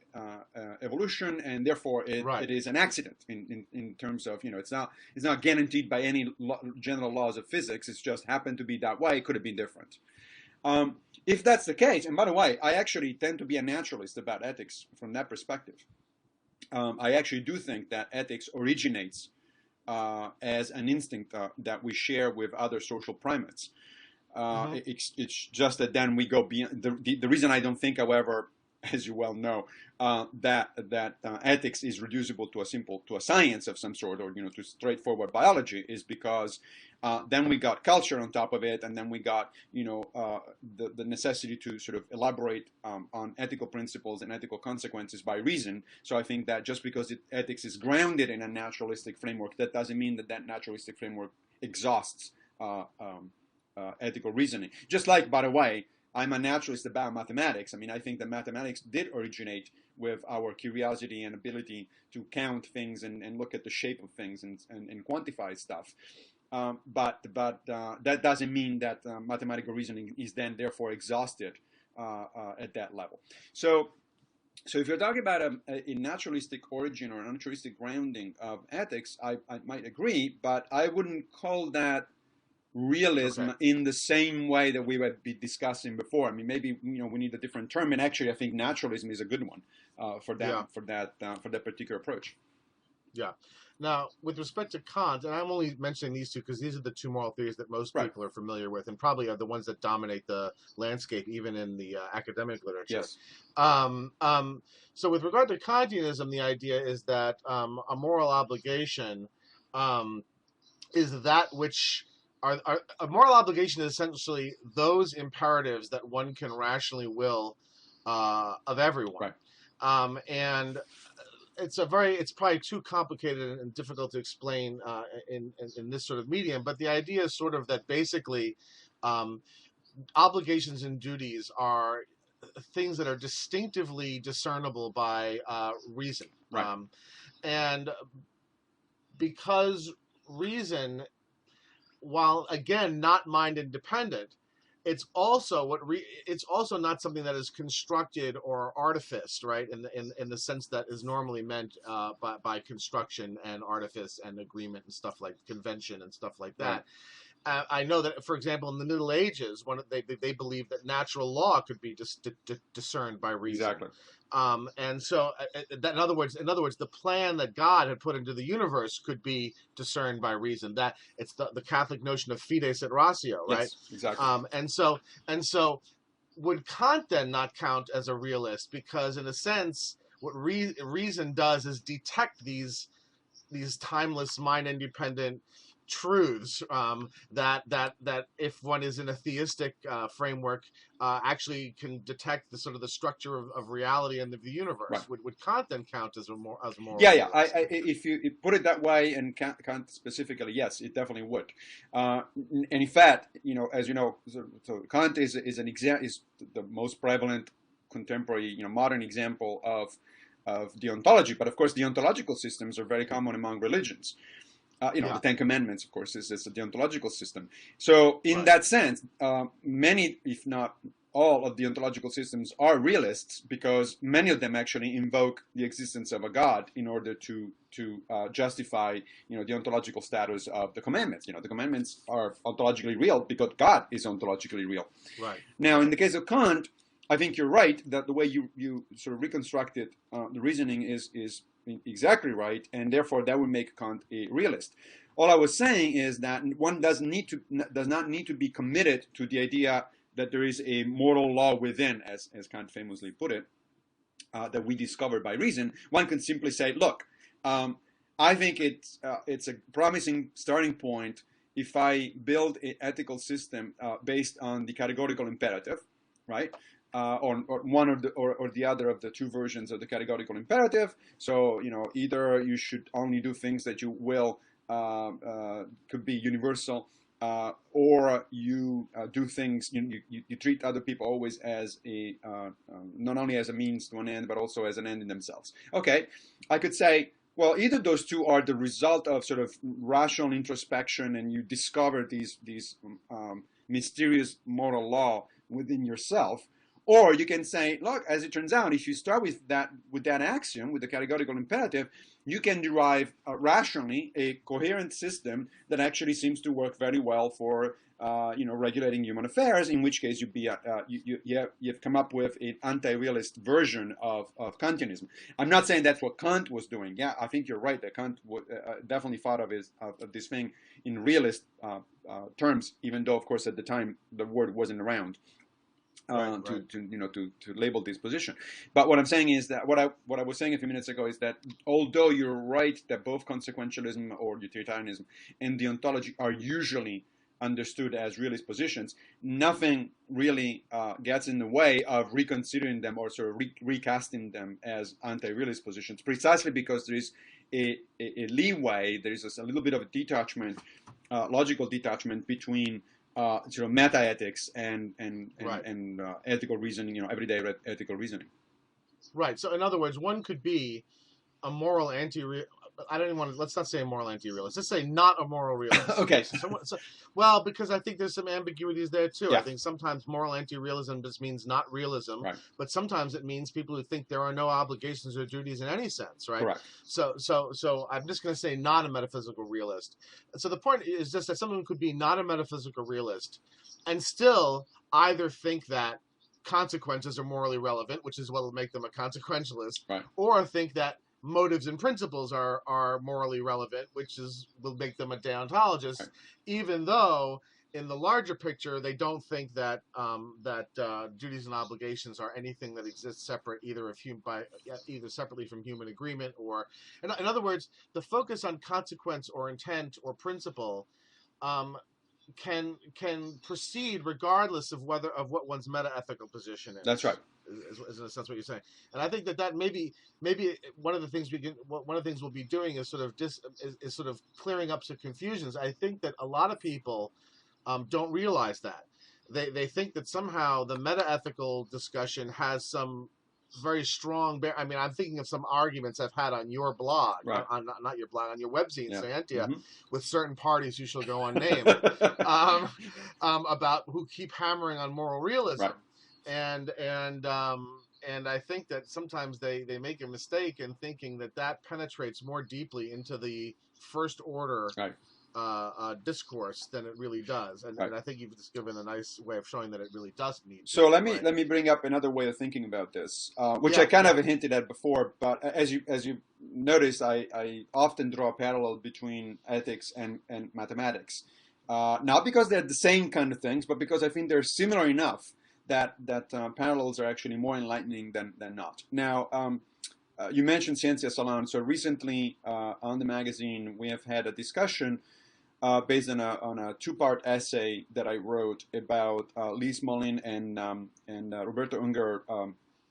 evolution, and therefore it is an accident in terms of, it's not guaranteed by any general laws of physics. It's just happened to be that way. It could have been different. If that's the case, and by the way, I actually tend to be a naturalist about ethics from that perspective. I actually do think that ethics originates as an instinct that we share with other social primates. It's just that then we go beyond. The reason I don't think, however, as you well know, that ethics is reducible to a science of some sort, or to straightforward biology, is because then we got culture on top of it, and then we got the necessity to sort of elaborate on ethical principles and ethical consequences by reason. So I think that just because ethics is grounded in a naturalistic framework, that doesn't mean that naturalistic framework exhausts ethical reasoning. Just like, by the way, I'm a naturalist about mathematics. I mean, I think that mathematics did originate with our curiosity and ability to count things and look at the shape of things and quantify stuff. But that doesn't mean that mathematical reasoning is then therefore exhausted at that level. So if you're talking about a naturalistic origin or a naturalistic grounding of ethics, I might agree, but I wouldn't call that realism in the same way that we would be discussing before. I mean, maybe we need a different term, and actually, I think naturalism is a good one for that particular approach. Yeah. Now, with respect to Kant, and I'm only mentioning these two because these are the two moral theories that most people are familiar with, and probably are the ones that dominate the landscape, even in the academic literature. Yes. So, with regard to Kantianism, the idea is that a moral obligation is that which a moral obligation is essentially those imperatives that one can rationally will of everyone. And it's probably too complicated and difficult to explain in this sort of medium, but the idea is sort of that basically obligations and duties are things that are distinctively discernible by reason. And because reason, while again not mind independent, it's also not something that is constructed or artificed, right? In the sense that is normally meant by construction and artifice and agreement and stuff like convention and stuff like that. I know that, for example, in the Middle Ages, they believed that natural law could be discerned by reason. Exactly. And so, in other words, the plan that God had put into the universe could be discerned by reason. That it's the Catholic notion of fides et ratio, right? Yes, exactly. And so, would Kant then not count as a realist? Because in a sense, what reason does is detect these timeless, mind-independent truths that if one is in a theistic framework actually can detect the sort of the structure of reality and of the universe. Would Kant then count as a moral if you put it that way, and Kant specifically, yes, it definitely would. And in fact, as you know, so Kant is the most prevalent contemporary modern example of deontology. But of course, deontological systems are very common among religions. The Ten Commandments, of course, is a deontological system. So in that sense, many, if not all, of the deontological systems are realists, because many of them actually invoke the existence of a God in order to justify the ontological status of the commandments. The commandments are ontologically real because God is ontologically real. Now, in the case of Kant, I think you're right that the way you sort of reconstructed the reasoning is exactly right, and therefore that would make Kant a realist. All I was saying is that one does not need to be committed to the idea that there is a moral law within, as Kant famously put it, that we discover by reason. One can simply say, look, I think it's a promising starting point if I build an ethical system based on the categorical imperative, right? Or one or the other of the two versions of the categorical imperative. So either you should only do things that you will could be universal, or you do things you treat other people always as a not only as a means to an end, but also as an end in themselves. Okay, I could say, well, either those two are the result of sort of rational introspection, and you discover these mysterious moral law within yourself. Or you can say, look, as it turns out, if you start with that axiom, with the categorical imperative, you can derive rationally a coherent system that actually seems to work very well for regulating human affairs. In which case, you've come up with an anti-realist version of Kantianism. I'm not saying that's what Kant was doing. Yeah, I think you're right that Kant definitely thought of this thing in realist terms, even though, of course, at the time the word wasn't around. To label this position. But what I'm saying is that what I was saying a few minutes ago is that although you're right that both consequentialism or utilitarianism and deontology are usually understood as realist positions, nothing really gets in the way of reconsidering them or sort of recasting them as anti-realist positions, precisely because there is a leeway, there is a little bit of a detachment, logical detachment between sort of meta-ethics and Right. ethical reasoning, everyday ethical reasoning. Right. So in other words, one could be a moral I don't even want to. Let's not say a moral anti-realist. Let's say not a moral realist. Okay. Well, because I think there's some ambiguities there too. Yeah. I think sometimes moral anti-realism just means not realism, Right. but sometimes it means people who think there are no obligations or duties in any sense, right? Correct. So I'm just going to say not a metaphysical realist. So the point is just that someone could be not a metaphysical realist, and still either think that consequences are morally relevant, which is what will make them a consequentialist, Right. or think that motives and principles are morally relevant, which will make them a deontologist, right. even though in the larger picture they don't think that duties and obligations are anything that exists separate either separately from human agreement or, in other words, the focus on consequence or intent or principle can proceed regardless of what one's meta-ethical position is. That's right. Is in a sense what you're saying, and I think that maybe one of the things we'll be doing is sort of clearing up some confusions. I think that a lot of people don't realize that they think that somehow the meta-ethical discussion has some very strong I mean, I'm thinking of some arguments I've had on your blog, right. not your blog, on your webzine, yeah. Scientia, mm-hmm. with certain parties who shall go unnamed, about who keep hammering on moral realism. Right. And I think that sometimes they make a mistake in thinking that penetrates more deeply into the first order right. Discourse than it really does, and I think you've just given a nice way of showing that it really does need. So let me bring up another way of thinking about this, which I kind of hinted at before, but as you notice, I often draw a parallel between ethics and mathematics, not because they're the same kind of things, but because I think they're similar enough that parallels are actually more enlightening than not. Now, you mentioned Scientia Salon. So recently on the magazine, we have had a discussion based on a two-part essay that I wrote about Lee Smolin and Roberto Unger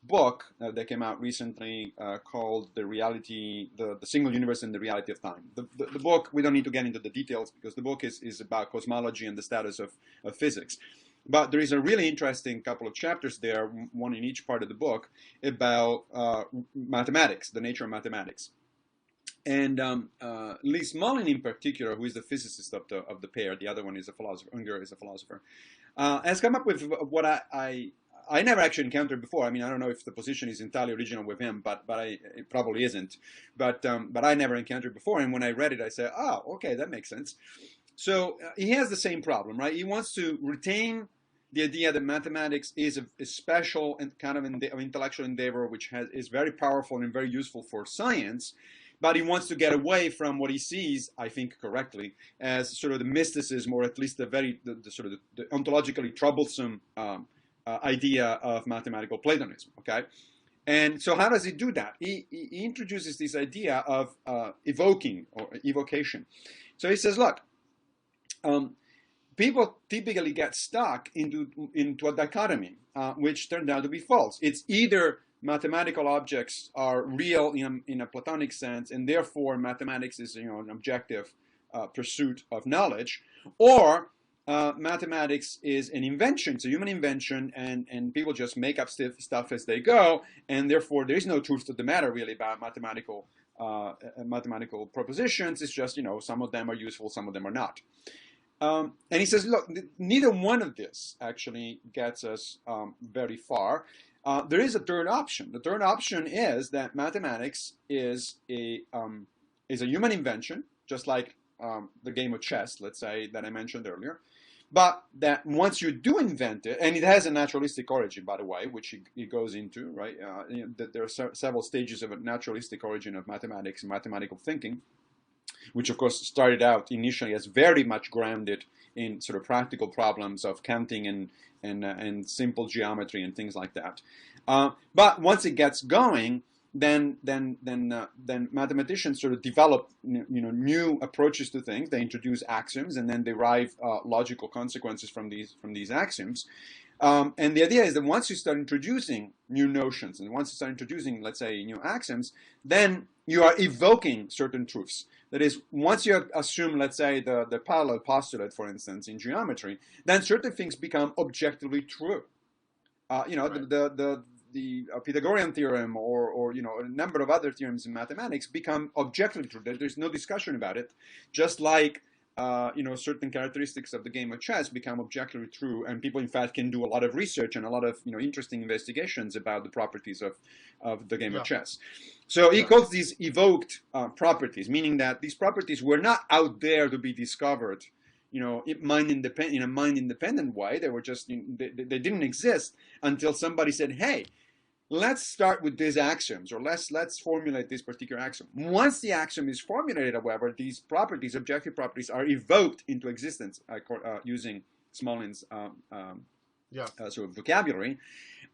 book that came out recently called The Single Universe and the Reality of Time. The book, we don't need to get into the details because the book is about cosmology and the status of physics. But there is a really interesting couple of chapters there, one in each part of the book, about mathematics, the nature of mathematics. And Lee Smolin in particular, who is the physicist of the pair, the other one is a philosopher, Unger is a philosopher, has come up with what I never actually encountered before. I mean, I don't know if the position is entirely original with him, but it probably isn't. But I never encountered before, and when I read it, I said, oh, okay, that makes sense. So he has the same problem, right? He wants to retain the idea that mathematics is a special and kind of intellectual endeavor which is very powerful and very useful for science, but he wants to get away from what he sees, I think correctly, as sort of the mysticism, or at least the ontologically troublesome idea of mathematical Platonism. Okay, and so how does he do that? He introduces this idea of evocation. So he says, look. People typically get stuck into a dichotomy, which turned out to be false. It's either mathematical objects are real in a Platonic sense, and therefore mathematics is an objective pursuit of knowledge, or mathematics is an invention, it's a human invention, and people just make up stuff as they go, and therefore there is no truth to the matter really about mathematical propositions. It's just some of them are useful, some of them are not. And he says, look, neither one of this actually gets us very far. There is a third option. The third option is that mathematics is a human invention, just like the game of chess, let's say, that I mentioned earlier. But that once you do invent it, and it has a naturalistic origin, by the way, which he goes into, right? There are several stages of a naturalistic origin of mathematics and mathematical thinking, which of course started out initially as very much grounded in sort of practical problems of counting and simple geometry and things like that. But once it gets going, then mathematicians sort of develop new approaches to things. They introduce axioms and then derive logical consequences from these axioms. And the idea is that once you start introducing new notions and once you start introducing, let's say, new axioms, then you are evoking certain truths. That is, once you assume, let's say, the parallel postulate, for instance, in geometry, then certain things become objectively true. Right. The Pythagorean theorem or a number of other theorems in mathematics become objectively true. There's no discussion about it. Just like certain characteristics of the game of chess become objectively true, and people in fact can do a lot of research and a lot of interesting investigations about the properties of the game of chess. So he calls these evoked properties, meaning that these properties were not out there to be discovered in a mind-independent way. They were just they didn't exist until somebody said, hey, let's start with these axioms, or let's formulate this particular axiom. Once the axiom is formulated, however, these properties, objective properties, are evoked into existence using Smolin's sort of vocabulary,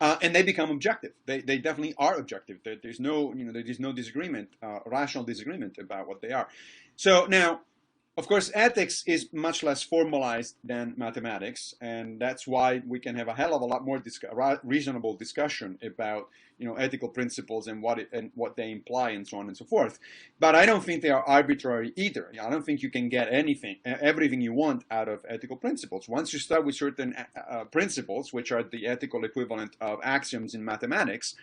and they become objective. They definitely are objective. There's no disagreement, rational disagreement about what they are. So now, of course, ethics is much less formalized than mathematics, and that's why we can have a hell of a lot more reasonable discussion about ethical principles and what they imply and so on and so forth. But I don't think they are arbitrary either. I don't think you can get everything you want out of ethical principles. Once you start with certain principles, which are the ethical equivalent of axioms in mathematics,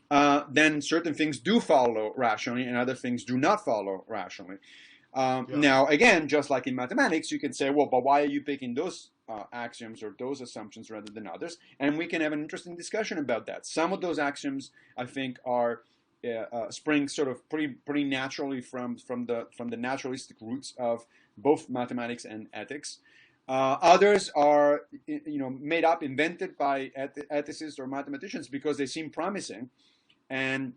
then certain things do follow rationally and other things do not follow rationally. Now, again, just like in mathematics, you can say, well, but why are you picking those axioms or those assumptions rather than others? And we can have an interesting discussion about that. Some of those axioms, I think, are spring sort of pretty naturally from the naturalistic roots of both mathematics and ethics. Others are, invented by ethicists or mathematicians because they seem promising, and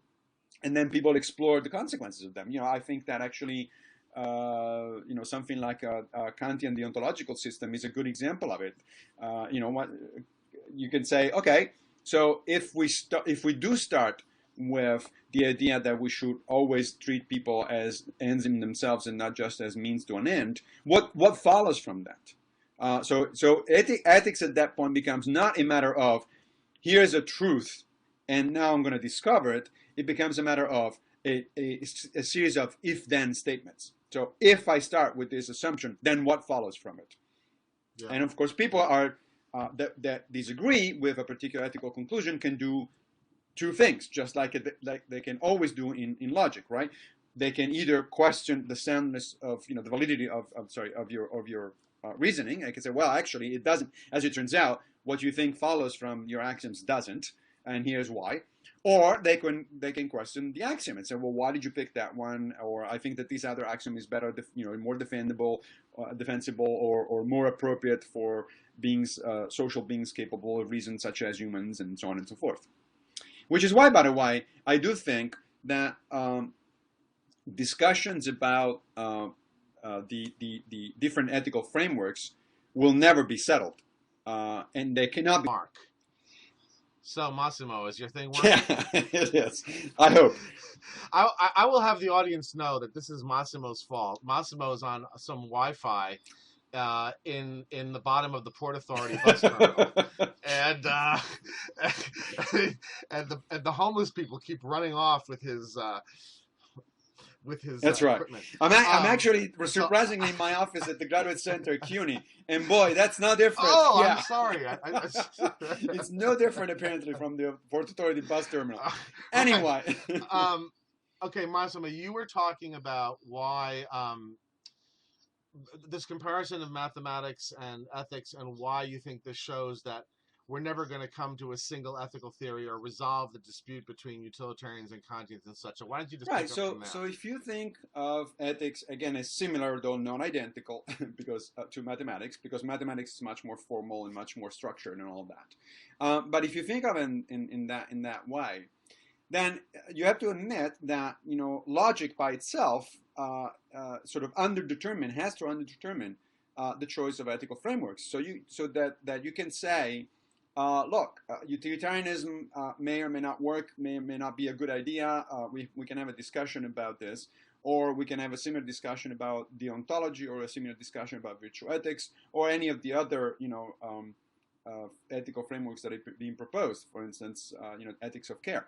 then people explore the consequences of them. I think that actually, something like a Kantian deontological system is a good example of it. You can say, okay, so if we do start with the idea that we should always treat people as ends in themselves and not just as means to an end, what follows from that? So ethics at that point becomes not a matter of here's a truth and now I'm going to discover it. It becomes a matter of a series of if-then statements. So if I start with this assumption, then what follows from it? Yeah. And of course, people are that disagree with a particular ethical conclusion can do two things, just like they can always do in logic, right? They can either question the soundness of the validity of your reasoning. I can say, well, actually, it doesn't. As it turns out, what you think follows from your axioms doesn't, and here's why. Or they can question the axiom and say, well, why did you pick that one? Or I think that this other axiom is better, more defensible, or more appropriate for beings, social beings capable of reason, such as humans, and so on and so forth. Which is why, by the way, I do think that discussions about the different ethical frameworks will never be settled, and they cannot be. Mark. So, Massimo, is your thing working? Yeah, it is. I hope. I will have the audience know that this is Massimo's fault. Massimo is on some Wi-Fi in the bottom of the Port Authority bus terminal, and the homeless people keep running off with his. That's right. Equipment. I'm actually surprisingly in my office at the Graduate Center at CUNY, and boy, that's no different. Oh, yeah. I'm sorry. It's no different apparently from the Port Authority bus terminal. Anyway. Okay, Massimo, you were talking about why this comparison of mathematics and ethics, and why you think this shows that we're never going to come to a single ethical theory or resolve the dispute between utilitarians and Kantians and such. So why don't you just pick up from that? So if you think of ethics, again, as similar though not identical because to mathematics, because mathematics is much more formal and much more structured and all that. But if you think of it in that way, then you have to admit that logic by itself sort of has to underdetermine the choice of ethical frameworks. So that you can say look, utilitarianism may or may not work, may or may not be a good idea. We can have a discussion about this, or we can have a similar discussion about deontology, or a similar discussion about virtue ethics, or any of the other, ethical frameworks that are being proposed. For instance, ethics of care.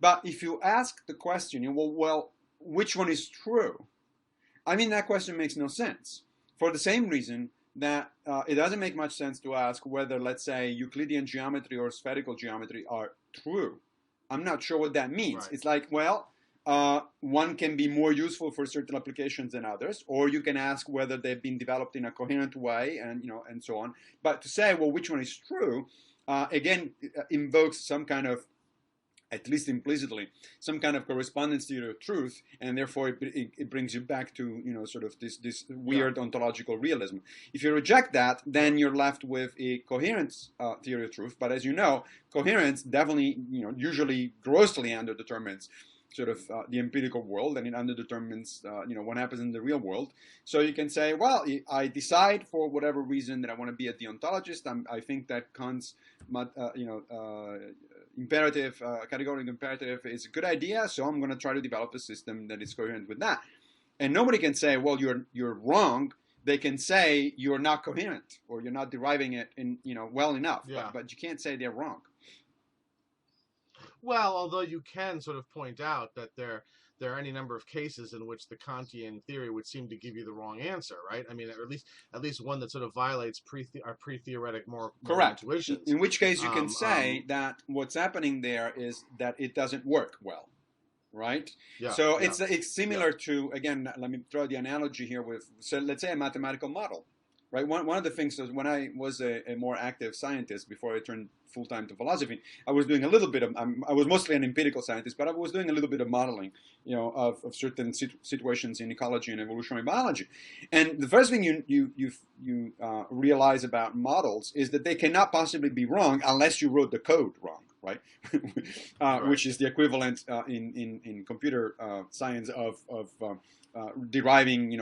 But if you ask the question, well, which one is true? I mean, that question makes no sense. For the same reason that it doesn't make much sense to ask whether, let's say, Euclidean geometry or spherical geometry are true. I'm not sure what that means. Right. It's like, well, one can be more useful for certain applications than others, or you can ask whether they've been developed in a coherent way, and and so on. But to say, well, which one is true, again, invokes some kind of, at least implicitly, some kind of correspondence theory of truth, and therefore it brings you back to sort of this weird ontological realism. If you reject that, then you're left with a coherence theory of truth. But as you know, coherence definitely usually grossly underdetermines sort of the empirical world, and it underdetermines what happens in the real world. So you can say, well, I decide for whatever reason that I want to be a deontologist. I think that Kant's imperative, categorical imperative is a good idea, so I'm going to try to develop a system that is coherent with that. And nobody can say, well, you're wrong. They can say you're not coherent, or you're not deriving it well enough. Yeah. But you can't say they're wrong. Well, although you can sort of point out that there are any number of cases in which the Kantian theory would seem to give you the wrong answer, right? I mean, at least one that sort of violates our pre-theoretic moral intuitions. In which case you can say that what's happening there is that it doesn't work well, right? Yeah, so it's similar to, again, let me draw the analogy here with, so let's say, a mathematical model. Right. One of the things is, when I was a more active scientist before I turned full-time to philosophy, I was doing a little bit of, I was mostly an empirical scientist, but I was doing a little bit of modeling, of certain situations in ecology and evolutionary biology. And the first thing you realize about models is that they cannot possibly be wrong unless you wrote the code wrong. Right, right. Which is the equivalent in computer science of deriving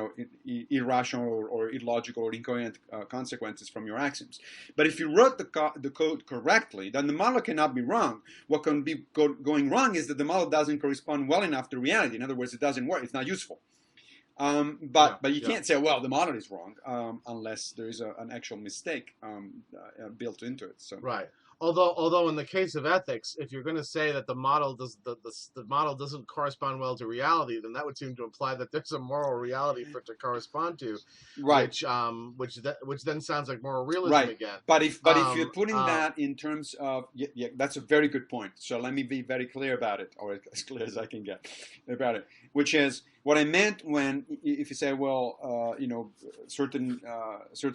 irrational or illogical or incoherent consequences from your axioms. But if you wrote the code correctly, then the model cannot be wrong. What can be going wrong is that the model doesn't correspond well enough to reality. In other words, it doesn't work. It's not useful. But you can't say, well, the model is wrong, unless there is an actual mistake built into it. So right. Although in the case of ethics, if you're going to say that the model doesn't correspond well to reality, then that would seem to imply that there's a moral reality for it to correspond to, right? Which then sounds like moral realism again. But if you're putting that in terms of, that's a very good point. So let me be very clear about it, or as clear as I can get about it. Which is what I meant when, if you say, well, certain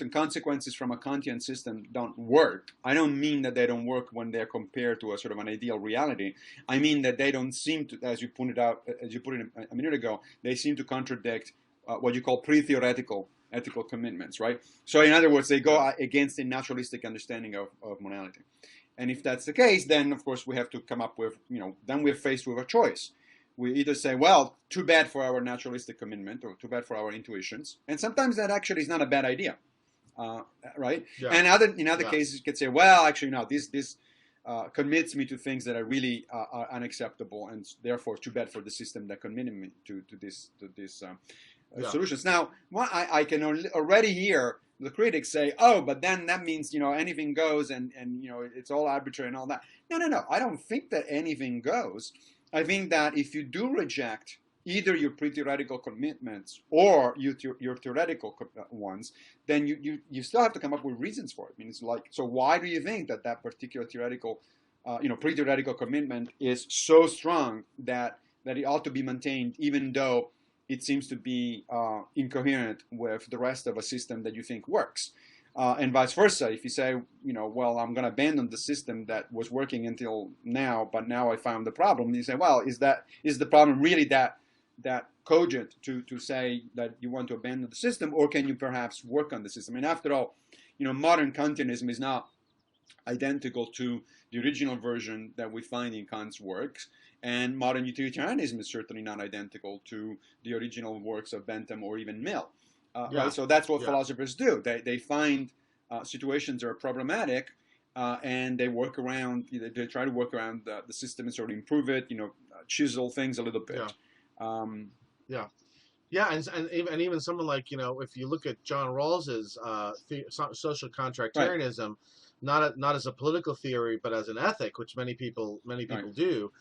consequences from a Kantian system don't work. I don't mean that they don't work when they're compared to a sort of an ideal reality. I mean that they don't seem to, as you put it a minute ago, they seem to contradict what you call pre-theoretical ethical commitments, right? So in other words, they go against a naturalistic understanding of morality. And if that's the case, then of course we have to come up with, then we're faced with a choice. We either say, well, too bad for our naturalistic commitment, or too bad for our intuitions. And sometimes that actually is not a bad idea, right? Yeah. And in other cases, you could say, well, actually, no, this commits me to things that are really are unacceptable, and therefore too bad for the system that committed me to this solutions. Now, I can already hear the critics say, oh, but then that means, anything goes, and it's all arbitrary and all that. No. I don't think that anything goes. I think that if you do reject either your pre-theoretical commitments or your theoretical ones, then you still have to come up with reasons for it. I mean, it's like, so why do you think that particular theoretical, pre-theoretical commitment is so strong that it ought to be maintained, even though it seems to be incoherent with the rest of a system that you think works? And vice versa. If you say, well, I'm going to abandon the system that was working until now, but now I found the problem, you say, well, is the problem really that cogent to say that you want to abandon the system, or can you perhaps work on the system? And after all, modern Kantianism is not identical to the original version that we find in Kant's works, and modern utilitarianism is certainly not identical to the original works of Bentham or even Mill. Right? So that's what philosophers do. They find situations that are problematic, and they work around. They try to work around the system and sort of improve it. Chisel things a little bit. Yeah. Yeah, and even someone like, if you look at John Rawls's social contractarianism, not as a political theory, but as an ethic, which many people do.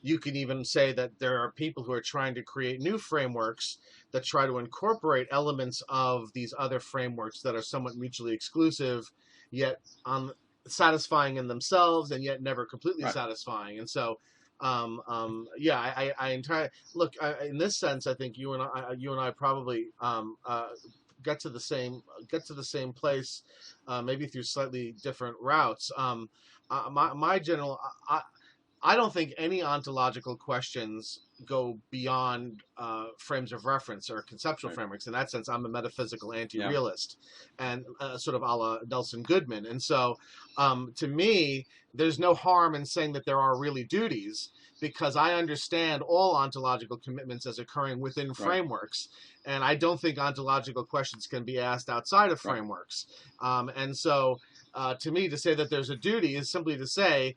You can even say that there are people who are trying to create new frameworks that try to incorporate elements of these other frameworks that are somewhat mutually exclusive, yet satisfying in themselves, and yet never completely satisfying. And so, yeah, I entirely look in this sense. I think you and I probably get to the same place, maybe through slightly different routes. My general, I don't think any ontological questions go beyond frames of reference or conceptual frameworks. In that sense, I'm a metaphysical anti-realist, and sort of a la Nelson Goodman. And so, to me, there's no harm in saying that there are really duties, because I understand all ontological commitments as occurring within frameworks, and I don't think ontological questions can be asked outside of frameworks. And so, to me, to say that there's a duty is simply to say,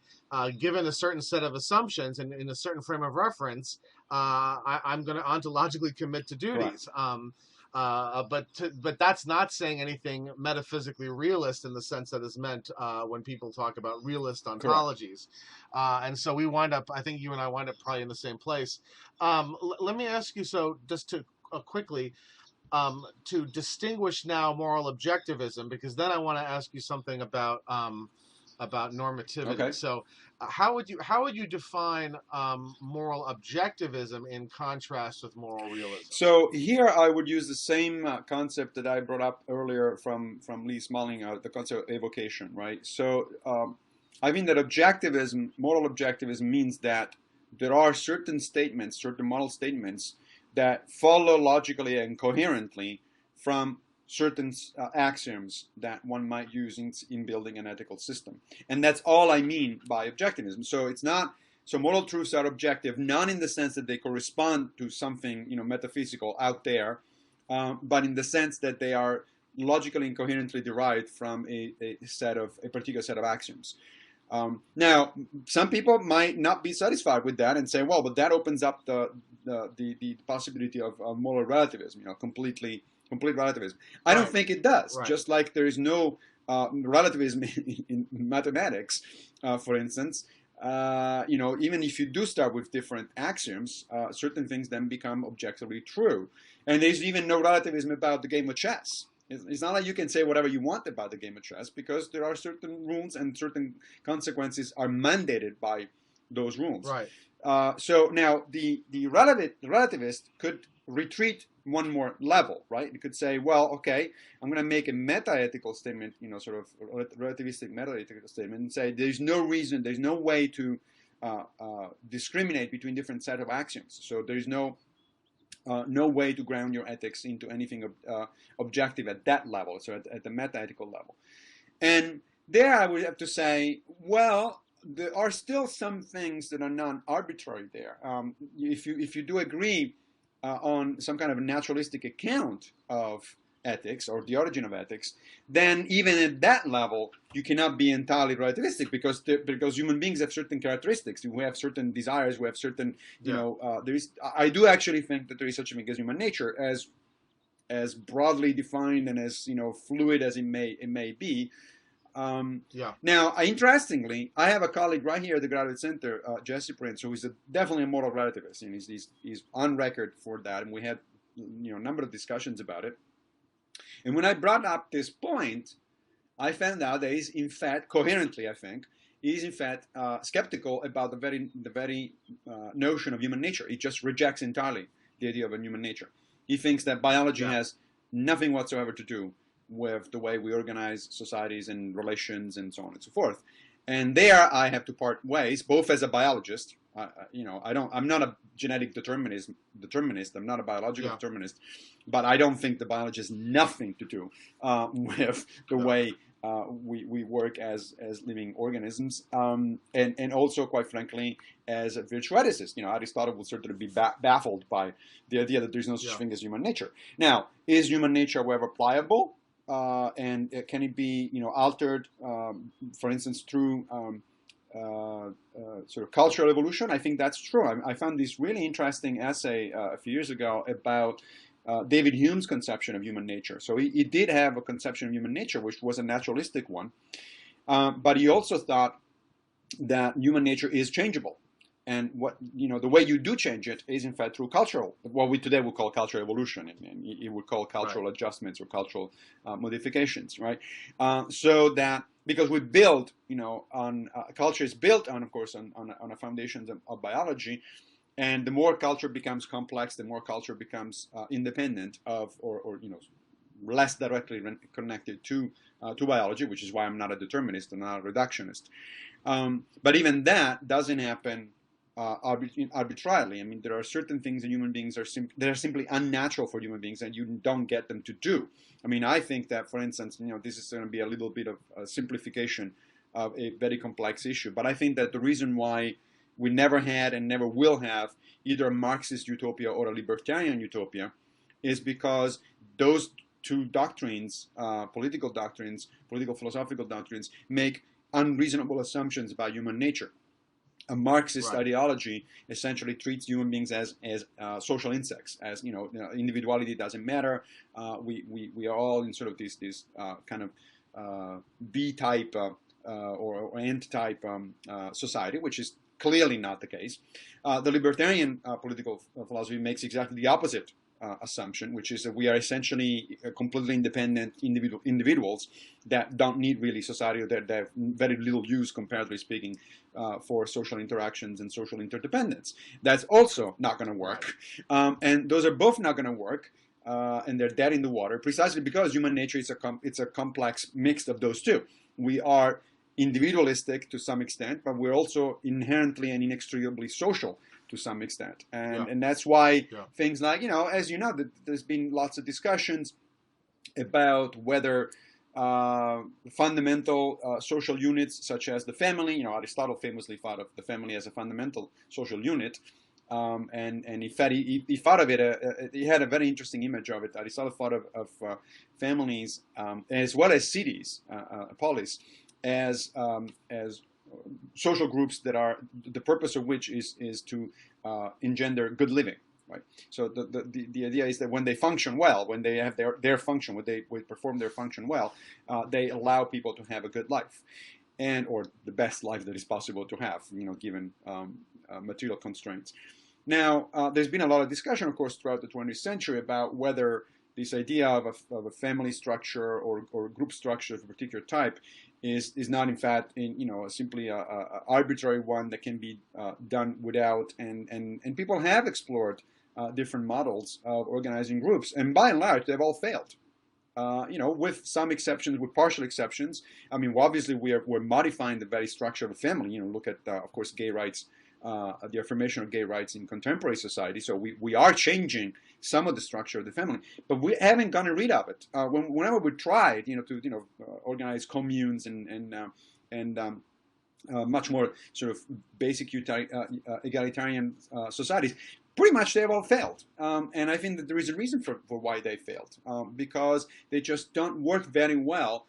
given a certain set of assumptions and in a certain frame of reference, I'm going to ontologically commit to duties. But that's not saying anything metaphysically realist in the sense that is meant when people talk about realist ontologies. And so I think you and I wind up probably in the same place. Let me ask you, so just to quickly, to distinguish now moral objectivism, because then I want to ask you something about normativity. Okay. So, how would you define moral objectivism in contrast with moral realism? So here I would use the same concept that I brought up earlier from Lee Smalling, the concept of evocation, right? So I think that moral objectivism means that there are certain statements, certain moral statements that follow logically and coherently from certain axioms that one might use in building an ethical system. And that's all I mean by objectivism. So it's not, so moral truths are objective, not in the sense that they correspond to something, metaphysical out there, but in the sense that they are logically and coherently derived from a particular set of axioms. Now, some people might not be satisfied with that and say, well, but that opens up the possibility of moral relativism, complete relativism. I don't think it does. Just like there is no relativism in mathematics, for instance. Even if you do start with different axioms, certain things then become objectively true. And there's even no relativism about the game of chess. It's not like you can say whatever you want about the game of chess, because there are certain rules and certain consequences are mandated by those rules. So now the relativist could retreat one more level, right? You could say, well, okay, I'm going to make a meta-ethical statement, sort of relativistic meta-ethical statement, and say there's no reason, there's no way to discriminate between different set of axioms. So there's no way to ground your ethics into anything objective at that level, so at the meta-ethical level. And there I would have to say, well, there are still some things that are non-arbitrary there. If you do agree on some kind of naturalistic account of ethics or the origin of ethics, then even at that level you cannot be entirely relativistic, because human beings have certain characteristics. We have certain desires. We have certain I do actually think that there is such a thing as human nature, as broadly defined and as fluid as it may be. Now, interestingly, I have a colleague right here at the Graduate Center, Jesse Prince, who is definitely a moral relativist, and he's on record for that, and we had a number of discussions about it. And when I brought up this point, I found out that he's in fact, coherently I think, he's in fact skeptical about the very notion of human nature. He just rejects entirely the idea of a human nature. He thinks that biology has nothing whatsoever to do with the way we organize societies and relations and so on and so forth. And there I have to part ways, both as a biologist. I'm not a genetic determinist. I'm not a biological determinist, but I don't think the biology has nothing to do with the way we work as living organisms, and also, quite frankly, as a virtue ethicist. Aristotle would certainly be baffled by the idea that there's no such thing as human nature. Now, is human nature, however, pliable? and can it be, altered, for instance, through sort of cultural evolution? I think that's true. I found this really interesting essay a few years ago about David Hume's conception of human nature. So he did have a conception of human nature, which was a naturalistic one, but he also thought that human nature is changeable. And the way you do change it is in fact through cultural, what we today would call cultural evolution, and it would call cultural adjustments or cultural modifications, right? So that because we build, on culture is built on, of course, on a foundations of biology, and the more culture becomes complex, the more culture becomes independent of, or less directly connected to biology, which is why I'm not a determinist and not a reductionist. But even that doesn't happen arbitrarily. I mean, there are certain things that human beings that are simply unnatural for human beings, and you don't get them to do. I mean, I think that, for instance, this is going to be a little bit of a simplification of a very complex issue, but I think that the reason why we never had and never will have either a Marxist utopia or a libertarian utopia is because those two doctrines, political philosophical doctrines, make unreasonable assumptions about human nature. A Marxist ideology essentially treats human beings as social insects, as individuality doesn't matter. We are all in sort of this kind of B-type or N-type society, which is clearly not the case. The libertarian political philosophy makes exactly the opposite assumption, which is that we are essentially completely independent individuals that don't need really society, or that have very little use, comparatively speaking, for social interactions and social interdependence. That's also not going to work. And those are both not going to work, and they're dead in the water, precisely because human nature is it's a complex mix of those two. We are individualistic to some extent, but we're also inherently and inextricably social to some extent. And that's why things like, as you know, there's been lots of discussions about whether fundamental social units such as the family, Aristotle famously thought of the family as a fundamental social unit, and he thought of it, he had a very interesting image of it. Aristotle thought of families as well as cities, polis, as social groups that are the purpose of which is to engender good living, right? So the idea is that when they function well, when they have their function, when they perform their function well, they allow people to have a good life, or the best life that is possible to have, given material constraints. Now, there's been a lot of discussion, of course, throughout the 20th century about whether this idea of a family structure or group structure of a particular type is not in fact simply a arbitrary one that can be done without, and people have explored different models of organizing groups, and by and large they've all failed, with some exceptions, with partial exceptions. I mean, obviously we're modifying the very structure of a family. Look at of course gay rights, the affirmation of gay rights in contemporary society. So we are changing some of the structure of the family, but we haven't gotten rid of it. Whenever we tried, to organize communes and much more sort of basic egalitarian societies, pretty much they've all failed. And I think that there is a reason for why they failed, because they just don't work very well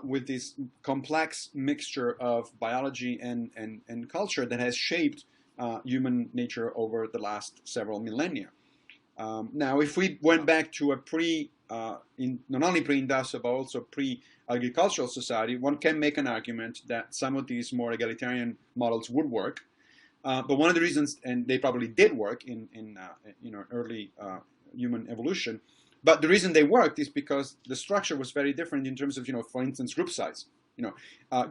with this complex mixture of biology and culture that has shaped human nature over the last several millennia. Now, if we went back to a not only pre-industrial but also pre-agricultural society, one can make an argument that some of these more egalitarian models would work. But one of the reasons, and they probably did work in early human evolution, but the reason they worked is because the structure was very different in terms of, for instance, group size.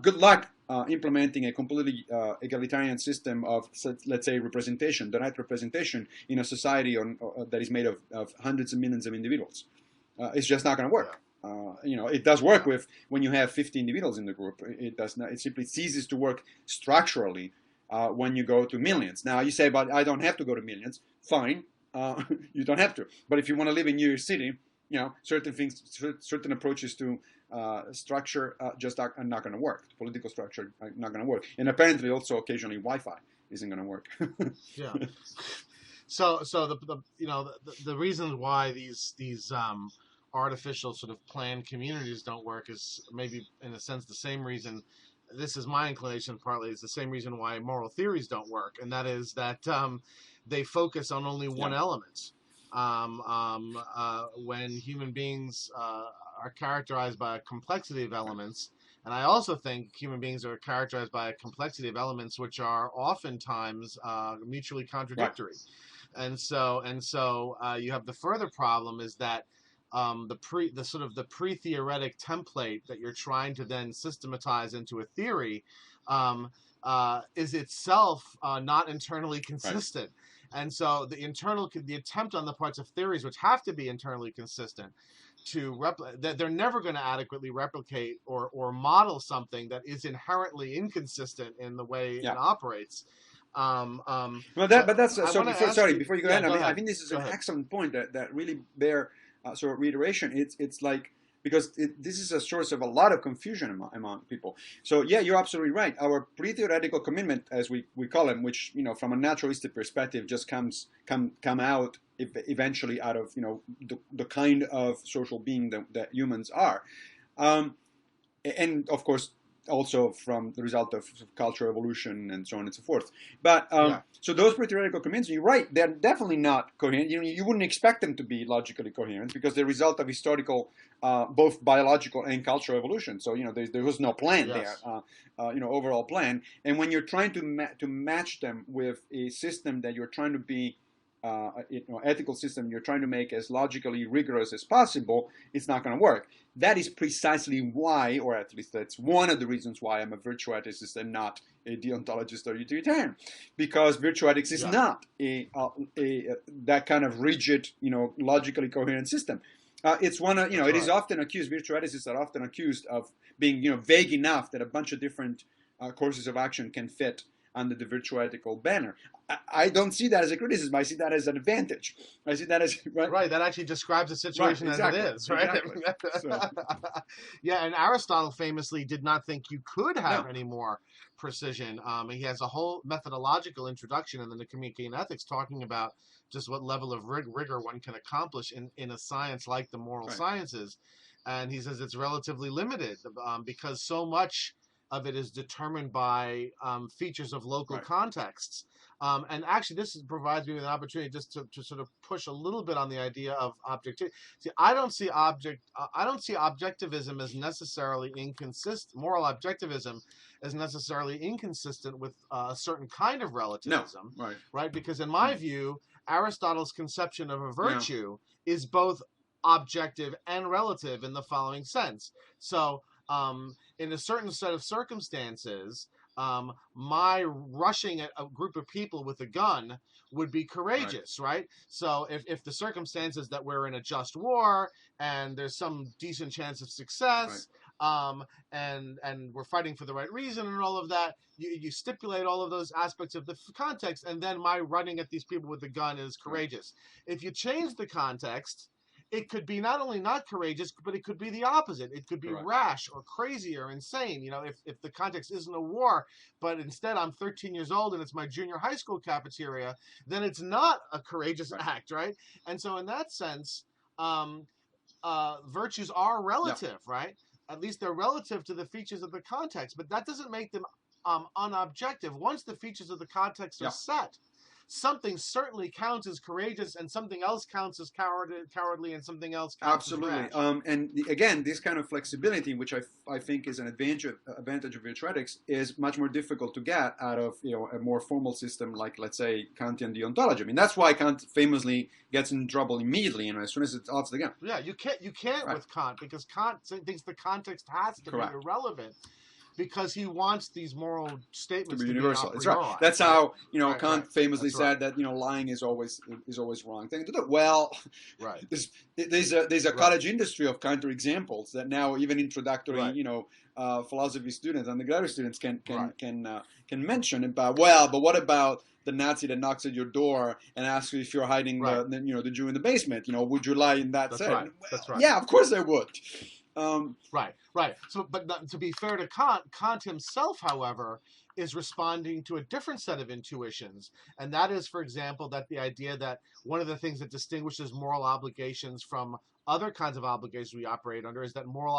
Good luck implementing a completely egalitarian system of, let's say, representation, direct representation in a society that is made of hundreds of millions of individuals. It's just not going to work. It does work when you have 50 individuals in the group. It does not. It simply ceases to work structurally when you go to millions. Now you say, but I don't have to go to millions. Fine, you don't have to. But if you want to live in New York City, certain approaches to structure just are not going to work. Political structure are not going to work, and apparently also occasionally Wi-Fi isn't going to work. Yeah. So the reasons why these artificial sort of planned communities don't work is maybe in a sense the same reason. This is my inclination partly. It's the same reason why moral theories don't work, and that is that they focus on only one Yeah. element. When human beings are characterized by a complexity of elements, and I also think human beings are characterized by a complexity of elements which are oftentimes mutually Right. contradictory. And so you have the further problem is that the sort of the pre-theoretic template that you're trying to then systematize into a theory is itself not internally Right. consistent. And so the attempt on the parts of theories which have to be internally consistent that they're never going to adequately replicate or model something that is inherently inconsistent in the way Yeah. it operates. Well, But but that's I so. want to ask Sorry, you. before you go Yeah, ahead, go I ahead. think this is Go an ahead. excellent point that really bear sort of reiteration. It's like because this is a source of a lot of confusion among people. So yeah, you're absolutely right. Our pre-theoretical commitment, as we call them, which from a naturalistic perspective just come out eventually out of the kind of social being that humans are, and of course also from the result of cultural evolution and so on and so forth. But Yeah. so those pre-theoretical commitments, you're right, they're definitely not coherent. You wouldn't expect them to be logically coherent because they're the result of historical, both biological and cultural evolution. So there was no plan there, Yes. overall plan. And when you're trying to match them with a system that you're trying to be ethical system you're trying to make as logically rigorous as possible, it's not going to work. That is precisely why, or at least that's one of the reasons why I'm a virtue ethicist and not a deontologist or utilitarian, because virtue ethics is Yeah. not that kind of rigid, logically coherent system. It's one of, it is often accused, virtue ethicists are often accused of being, vague enough that a bunch of different courses of action can fit under the virtue ethical banner. I don't see that as a criticism. I see that as an advantage. I see that as Right. That actually describes the situation exactly, as it is, right? exactly. So, Yeah, and Aristotle famously did not think you could have no, any more precision. He has a whole methodological introduction in the Communicating Ethics talking about just what level of rigor one can accomplish in a science like the moral right, sciences. And he says it's relatively limited because so much of it is determined by features of local right, contexts. And actually, this provides me with an opportunity just to sort of push a little bit on the idea of objectivity. See, I don't see objectivism as necessarily inconsistent. Moral objectivism as necessarily inconsistent with a certain kind of no, relativism, right, right? Because in my view, Aristotle's conception of a yeah, virtue is both objective and relative in the following sense. So, in a certain set of circumstances, my rushing at a group of people with a gun would be courageous, right? So if the circumstances that we're in a just war and there's some decent chance of success, and we're fighting for the right reason and all of that, you stipulate all of those aspects of the context, and then my running at these people with the gun is courageous. If you change the context, it could be not only not courageous, but it could be the opposite. It could be correct, rash or crazy or insane. If the context isn't a war, but instead I'm 13 years old and it's my junior high school cafeteria, then it's not a courageous act, right? And so in that sense, virtues are yeah, relative, right? At least they're relative to the features of the context, but that doesn't make them unobjective. Once the features of the context are yeah. set, something certainly counts as courageous and something else counts as cowardly and something else counts as Absolutely. rash. Again, this kind of flexibility, which I think is an advantage of virtue ethics, is much more difficult to get out of a more formal system like, let's say, Kantian deontology. I mean, that's why Kant famously gets in trouble immediately, as soon as it's off the gun. Yeah, you can't with Kant, because Kant thinks the context has to Correct. be irrelevant, because he wants these moral To statements be to be universal. a That's priori. right. That's how Right, Kant famously That's said that lying is always wrong thing to do. Well, right. there's a cottage industry of counterexamples that now even introductory philosophy students, undergraduate students can mention about. Well, but what about the Nazi that knocks at your door and asks you if you're hiding the Jew in the basement? Would you lie in that That's setting? right. That's right. Yeah, of course I would. Right. So, but to be fair to Kant himself, however, is responding to a different set of intuitions, and that is, for example, that the idea that one of the things that distinguishes moral obligations from other kinds of obligations we operate under is that moral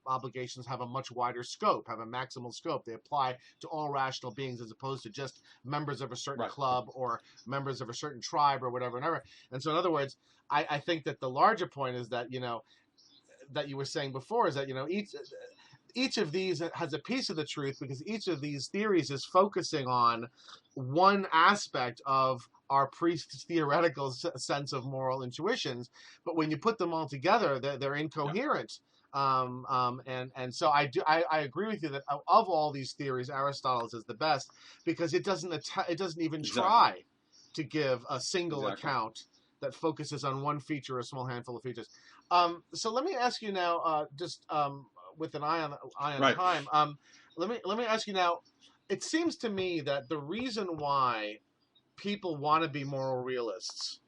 obligations have a much wider scope, have a maximal scope. They apply to all rational beings as opposed to just members of a certain club or members of a certain tribe or whatever. And so, in other words, I think that the larger point is that, that you were saying before is that, each of these has a piece of the truth because each of these theories is focusing on one aspect of our pre-theoretical sense of moral intuitions, but when you put them all together, they're incoherent. And so I agree with you that of all these theories, Aristotle's is the best because it doesn't even try to give a single account that focuses on one feature or a small handful of features. So let me ask you now, with an eye on time. Let me ask you now. It seems to me that the reason why people want to be moral realists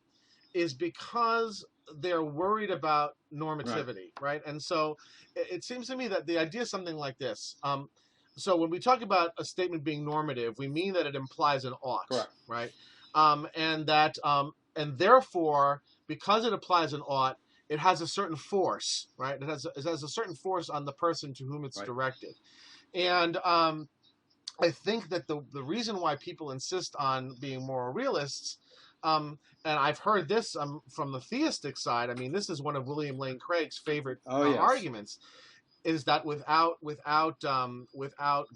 is because they're worried about normativity, right? And so it seems to me that the idea is something like this. So when we talk about a statement being normative, we mean that it implies an ought, right? And therefore, because it applies an ought, it has a certain force, right? It has a certain force on the person to whom it's directed. And I think that the reason why people insist on being moral realists, and I've heard this from the theistic side, I mean, this is one of William Lane Craig's favorite arguments, is that without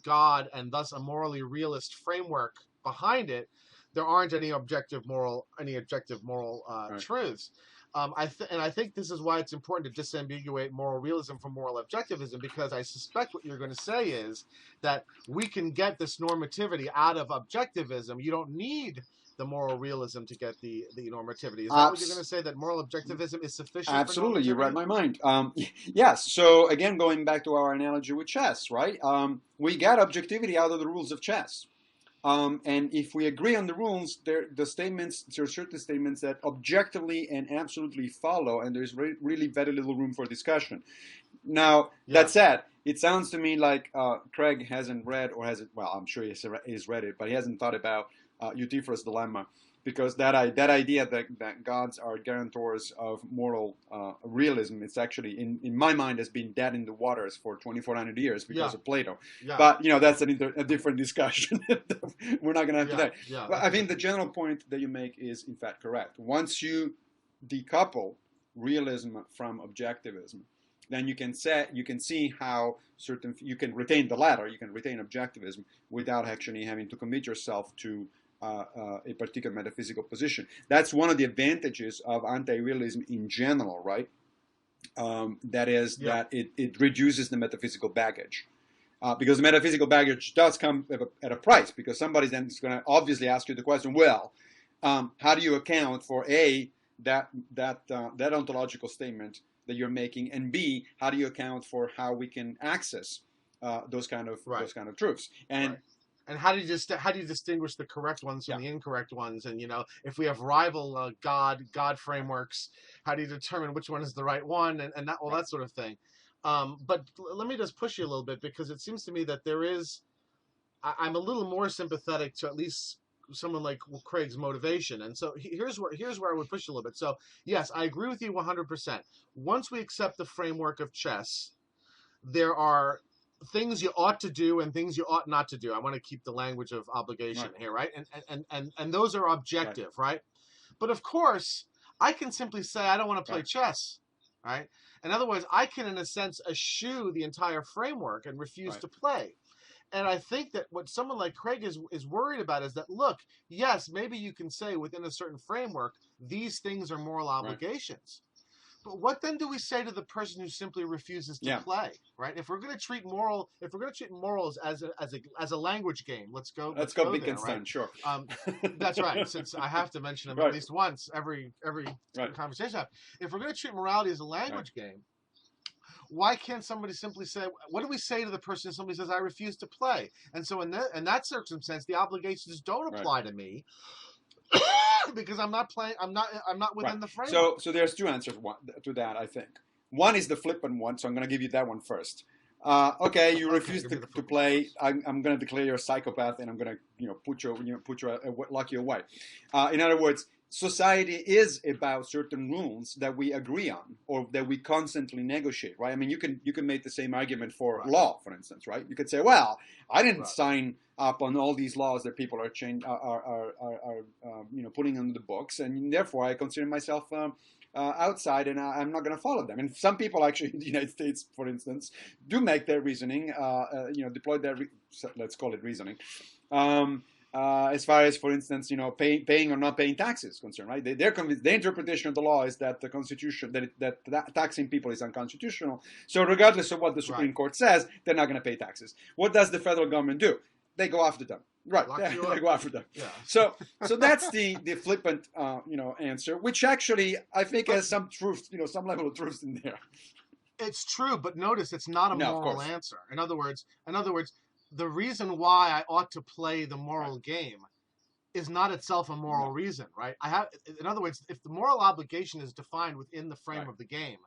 God and thus a morally realist framework behind it, there aren't any objective moral truths. I think this is why it's important to disambiguate moral realism from moral objectivism, because I suspect what you're going to say is that we can get this normativity out of objectivism. You don't need the moral realism to get the normativity. Is that what you're going to say, that moral objectivism is sufficient? Absolutely, you read my mind. Yes, so again, going back to our analogy with chess, right? We get objectivity out of the rules of chess. And if we agree on the rules, there are certain statements that objectively and absolutely follow, and there's really very little room for discussion. Now, that said, it sounds to me like Craig hasn't read, well, I'm sure he's read it, but he hasn't thought about Euthyphro's dilemma, because that idea that gods are guarantors of moral realism, it's actually, in my mind, has been dead in the waters for 2,400 years because of Plato. But, that's a different discussion. We're not going to have today. But I think the general point that you make is, in fact, correct. Once you decouple realism from objectivism, then you can see how you can retain the latter, you can retain objectivism without actually having to commit yourself to a particular metaphysical position. That's one of the advantages of anti-realism in general, right? That is that it reduces the metaphysical baggage. Because the metaphysical baggage does come at a price, because somebody then is going to obviously ask you the question, well, how do you account for that ontological statement that you're making, and B, how do you account for how we can access those kind of truths? And how do you distinguish the correct ones from the incorrect ones? And if we have rival God frameworks, how do you determine which one is the right one? And that sort of thing. But let me just push you a little bit, because it seems to me that I'm a little more sympathetic to at least someone like Craig's motivation. And so here's where I would push you a little bit. So yes, I agree with you 100%. Once we accept the framework of chess, there are things you ought to do and things you ought not to do. I want to keep the language of obligation here, right? And those are objective, right? But of course, I can simply say I don't want to play chess, right? In other words, I can, in a sense, eschew the entire framework and refuse to play. And I think that what someone like Craig is worried about is that, look, yes, maybe you can say within a certain framework, these things are moral obligations. But what then do we say to the person who simply refuses to play, right? If we're going to treat morals as a language game, let's go Wittgenstein, right? Sure. That's right. Since I have to mention them at least once every conversation I have. If we're going to treat morality as a language game, why can't somebody simply say, what do we say to the person if somebody says, I refuse to play? And so in that circumstance, the obligations don't apply to me. Because I'm not playing. I'm not within the framework. So there's two answers to that, I think. One is the flippant one, so I'm going to give you that one first. Okay, you refuse to play. I'm going to declare you a psychopath, and I'm going to lock you away. In other words, society is about certain rules that we agree on or that we constantly negotiate, right? I mean, you can make the same argument for Right. law, for instance, right? You could say, well, I didn't Right. sign up on all these laws that people are putting on the books, and therefore I consider myself outside, and I'm not going to follow them. And some people actually in the United States, for instance, do make their reasoning, deploy their let's call it reasoning. As far as, for instance, paying or not paying taxes concerned, right? Their interpretation of the law is that the Constitution, that taxing people is unconstitutional. So regardless of what the Supreme Court says, they're not going to pay taxes. What does the federal government do? They go after them. Right, they go after them. Yeah. So that's the flippant, answer, which actually I think has some truth, some level of truth in there. It's true, but notice it's not a No, moral answer. In other words, the reason why I ought to play the moral game is not itself a moral reason, right? In other words, if the moral obligation is defined within the frame of the game,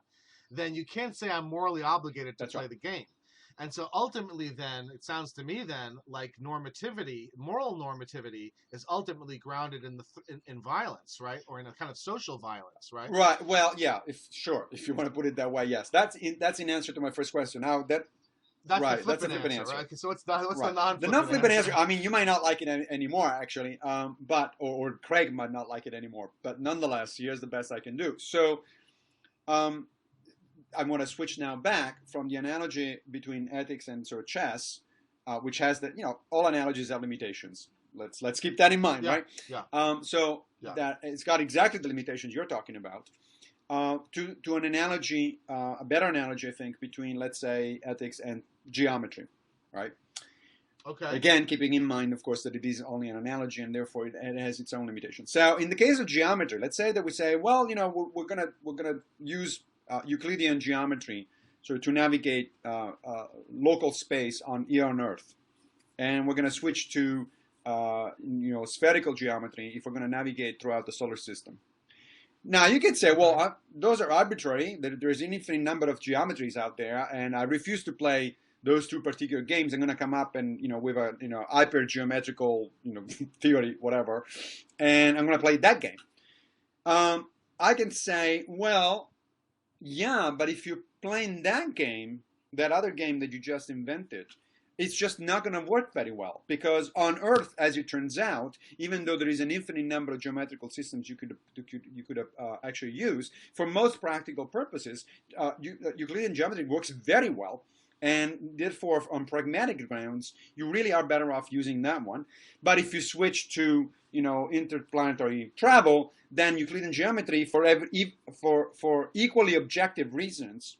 then you can't say I'm morally obligated to play the game. And so ultimately then, it sounds to me then like normativity, moral normativity is ultimately grounded in violence, right? Or in a kind of social violence, right? Right. Well, yeah, if you want to put it that way, yes. That's in answer to my first question. Now that's right, the flippant answer, right? Okay, so what's the non-flippant answer? I mean, you might not like it anymore, actually, or Craig might not like it anymore, but nonetheless, here's the best I can do. So, I want to switch now back from the analogy between ethics and sort of chess, which has that, all analogies have limitations. Let's keep that in mind, right? Yeah. That it's got exactly the limitations you're talking about. To an analogy, a better analogy, I think, between, let's say, ethics and geometry, right? Okay. Again, keeping in mind, of course, that it is only an analogy and therefore it has its own limitations. So, in the case of geometry, let's say that we say, well, we're gonna use Euclidean geometry to navigate local space here on Earth, and we're gonna switch to spherical geometry if we're gonna navigate throughout the solar system. Now, you can say, well, those are arbitrary. There's an infinite number of geometries out there, and I refuse to play those two particular games. I'm going to come up and, with a, hyper-geometrical, theory, whatever, and I'm going to play that game. I can say, well, yeah, but if you're playing that game, that other game that you just invented, it's just not going to work very well, because on Earth, as it turns out, even though there is an infinite number of geometrical systems you could actually use, for most practical purposes, Euclidean geometry works very well, and therefore, on pragmatic grounds, you really are better off using that one. But if you switch to interplanetary travel, then Euclidean geometry, for equally objective reasons,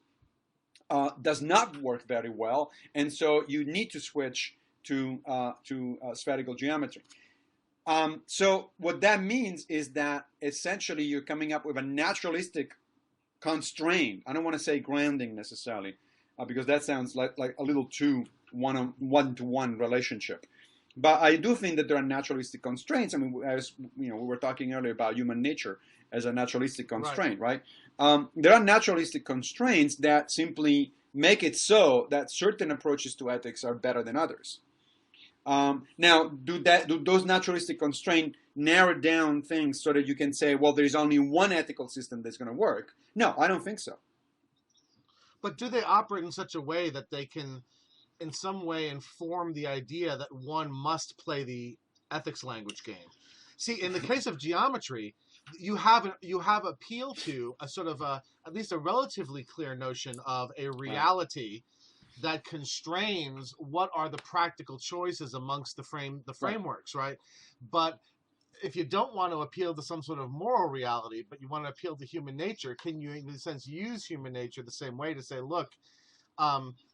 does not work very well, and so you need to switch to spherical geometry. So what that means is that essentially you're coming up with a naturalistic constraint. I don't want to say grounding necessarily, because that sounds like a little too one-to-one relationship. But I do think that there are naturalistic constraints. I mean, as we were talking earlier about human nature as a naturalistic constraint, right? There are naturalistic constraints that simply make it so that certain approaches to ethics are better than others. Now, do those naturalistic constraints narrow down things so that you can say, well, there's only one ethical system that's going to work? No, I don't think so. But do they operate in such a way that they can, in some way, inform the idea that one must play the ethics language game? See, in the case of geometry, you have appeal to a sort of at least a relatively clear notion of a reality that constrains what are the practical choices amongst the frameworks, right? But if you don't want to appeal to some sort of moral reality, but you want to appeal to human nature, can you, in a sense, use human nature the same way to say, look,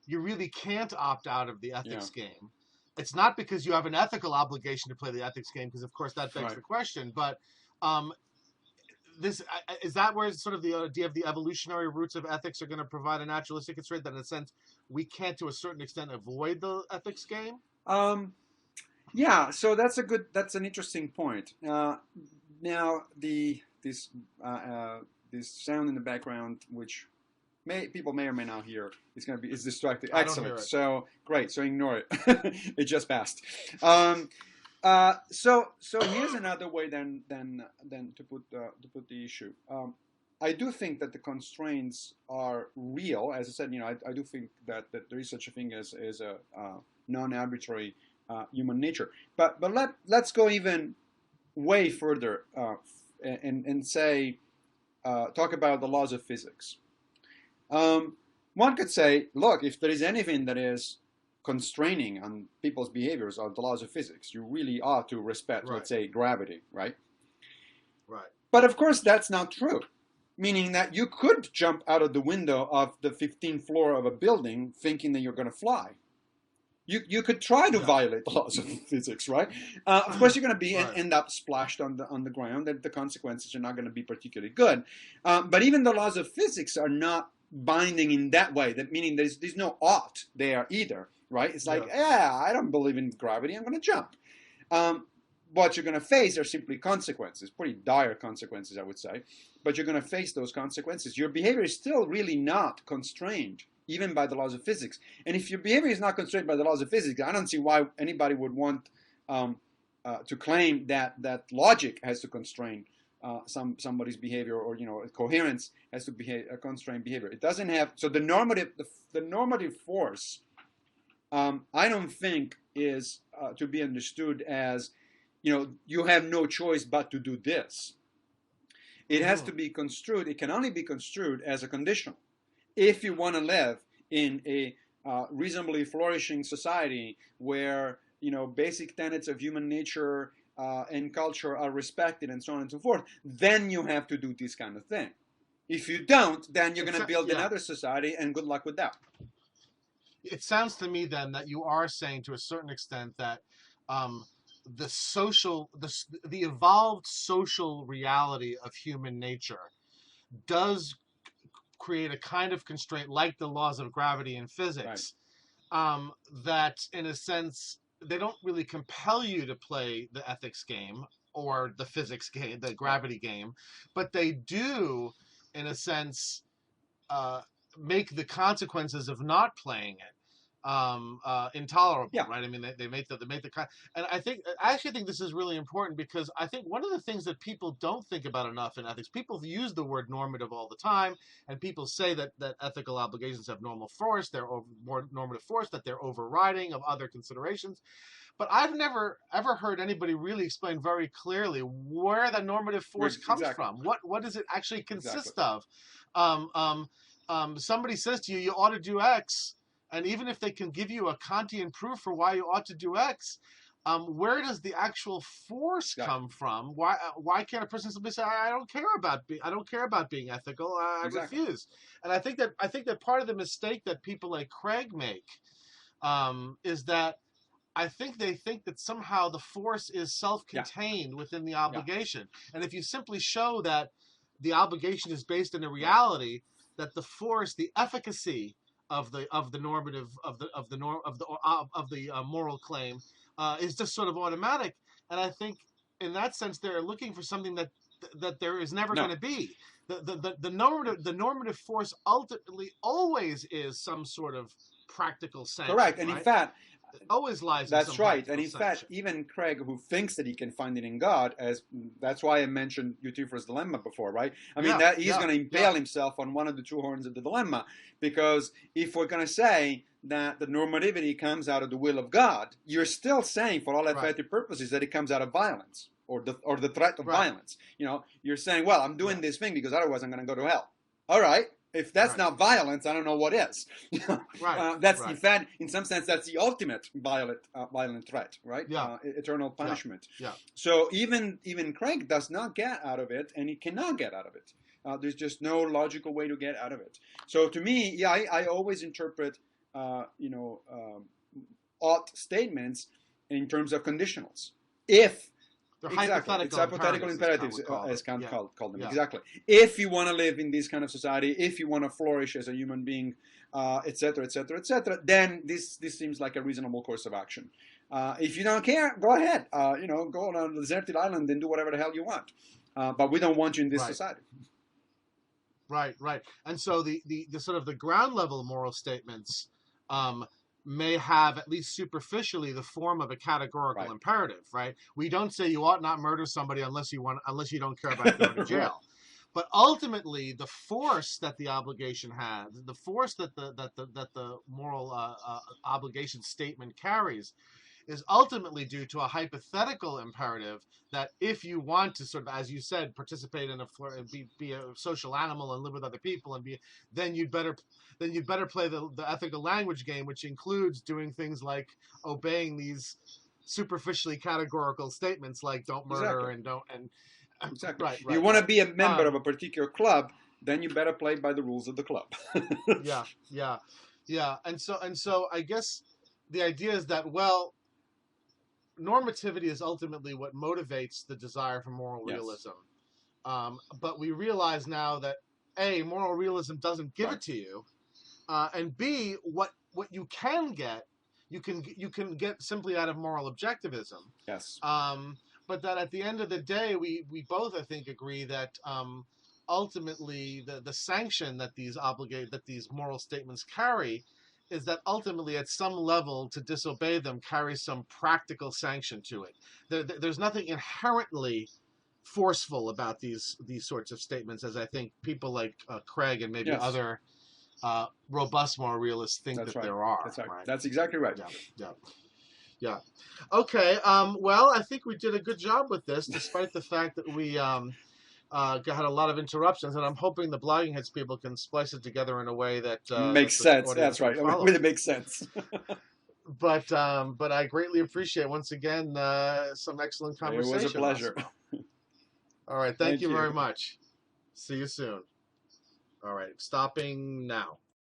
you really can't opt out of the ethics game. It's not because you have an ethical obligation to play the ethics game, because of course that begs the question, but this is that where sort of the idea of the evolutionary roots of ethics are going to provide a naturalistic constraint that in a sense we can't to a certain extent avoid the ethics game? Yeah, so that's an interesting point. Now this sound in the background, which people may or may not hear, is distracting. Excellent. So great. So ignore it. It just passed. So here's another way than to put the issue. I do think that the constraints are real. As I said, I do think that there is such a thing as a non-arbitrary human nature. But let's go even way further and say talk about the laws of physics. One could say, look, if there is anything that is constraining on people's behaviors are the laws of physics, you really ought to respect, Right. let's say, gravity, right? Right. But of course, that's not true. Meaning that you could jump out of the window of the 15th floor of a building thinking that you're going to fly. You could try to violate the laws of physics, right? Of course, you're going to be end up splashed on the ground, and the consequences are not going to be particularly good. But even the laws of physics are not binding in that way. That meaning there's no ought there either, right? It's like, I don't believe in gravity, I'm going to jump. What you're going to face are simply consequences, pretty dire consequences, I would say. But you're going to face those consequences. Your behavior is still really not constrained even by the laws of physics. And if your behavior is not constrained by the laws of physics, I don't see why anybody would want to claim that logic has to constrain somebody's behavior, or coherence has to constrain behavior. It doesn't have. So the normative force, I don't think is to be understood as you have no choice but to do this. It has to be construed. It can only be construed as a conditional. If you want to live in a reasonably flourishing society where basic tenets of human nature and culture are respected and so on and so forth, then you have to do this kind of thing. If you don't, then you're going to build another society, and good luck with that. It sounds to me then that you are saying to a certain extent that the evolved social reality of human nature does create a kind of constraint like the laws of gravity and physics, that in a sense they don't really compel you to play the ethics game or the physics game, the gravity game, but they do in a sense make the consequences of not playing it intolerable, right? I mean, they make the and I actually think this is really important, because I think one of the things that people don't think about enough in ethics, people use the word normative all the time, and people say that ethical obligations have normal force, they're more normative force, that they're overriding of other considerations. But I've never ever heard anybody really explain very clearly where the normative force comes from. What does it actually consist of? Somebody says to you, you ought to do X. And even if they can give you a Kantian proof for why you ought to do X, where does the actual force come from? Why can't a person simply say, I don't care about being ethical, I refuse? And I think that part of the mistake that people like Craig make is that I think they think that somehow the force is self-contained within the obligation. And if you simply show that the obligation is based in a reality, that the force, the efficacy of the normative of the moral claim is just sort of automatic, and I think in that sense they're looking for something that there is never going to be. The normative force ultimately always is some sort of practical sanction. Correct, and in fact, it always lies. That's right, and in fact, even Craig, who thinks that he can find it in God, that's why I mentioned Euthyphro's dilemma before, right? I mean, that he's going to impale himself on one of the two horns of the dilemma, because if we're going to say that the normativity comes out of the will of God, you're still saying, for all effective purposes, that it comes out of violence or the threat of violence. You're saying, well, I'm doing this thing because otherwise I'm going to go to hell. All right. If that's not violence, I don't know what is. In fact, in some sense, that's the ultimate violent threat, right? Eternal punishment. So even Craig does not get out of it, and he cannot get out of it. There's just no logical way to get out of it. So to me, I always interpret, ought statements in terms of conditionals. If it's hypothetical imperatives, as Kant called them. Exactly. If you want to live in this kind of society, if you want to flourish as a human being, etc., etc., then this seems like a reasonable course of action. If you don't care, go ahead. Go on a deserted island and do whatever the hell you want. But we don't want you in this society. Right. And so the sort of the ground level moral statements may have, at least superficially, the form of a categorical Right. imperative, right? We don't say you ought not murder somebody unless you don't care about going to Right. jail. But ultimately, the force that the obligation has, the force that the moral obligation statement carries, is ultimately due to a hypothetical imperative that if you want to sort of, as you said, participate in be a social animal and live with other people and be, then you'd better play the ethical language game, which includes doing things like obeying these superficially categorical statements like don't Exactly. murder and don't and Exactly. right, If you right, want to right. be a member of a particular club, then you better play by the rules of the club. Yeah, yeah, yeah. And so I guess the idea is that, well, normativity is ultimately what motivates the desire for moral Yes. realism. But we realize now that A, moral realism doesn't give Right. it to you, and B, what you can get, you can get simply out of moral objectivism. Yes. Um, but that at the end of the day, we both, I think, agree that ultimately the sanction that these moral statements carry is that ultimately at some level to disobey them carries some practical sanction to it. There's nothing inherently forceful about these sorts of statements, as I think people like Craig and maybe Yes. other robust moral realists think That's that right. there are. That's right. Right? That's exactly right. Yeah, yeah. Yeah. Okay. Well, I think we did a good job with this, despite the fact that we had a lot of interruptions, and I'm hoping the Blogging Heads people can splice it together in a way that Makes the sense. That's audience can right. follow. Really makes sense. But I greatly appreciate once again some excellent It was a conversation, pleasure. Massimo. All right. Thank Thank you you. very much. See you soon. All right. Stopping now.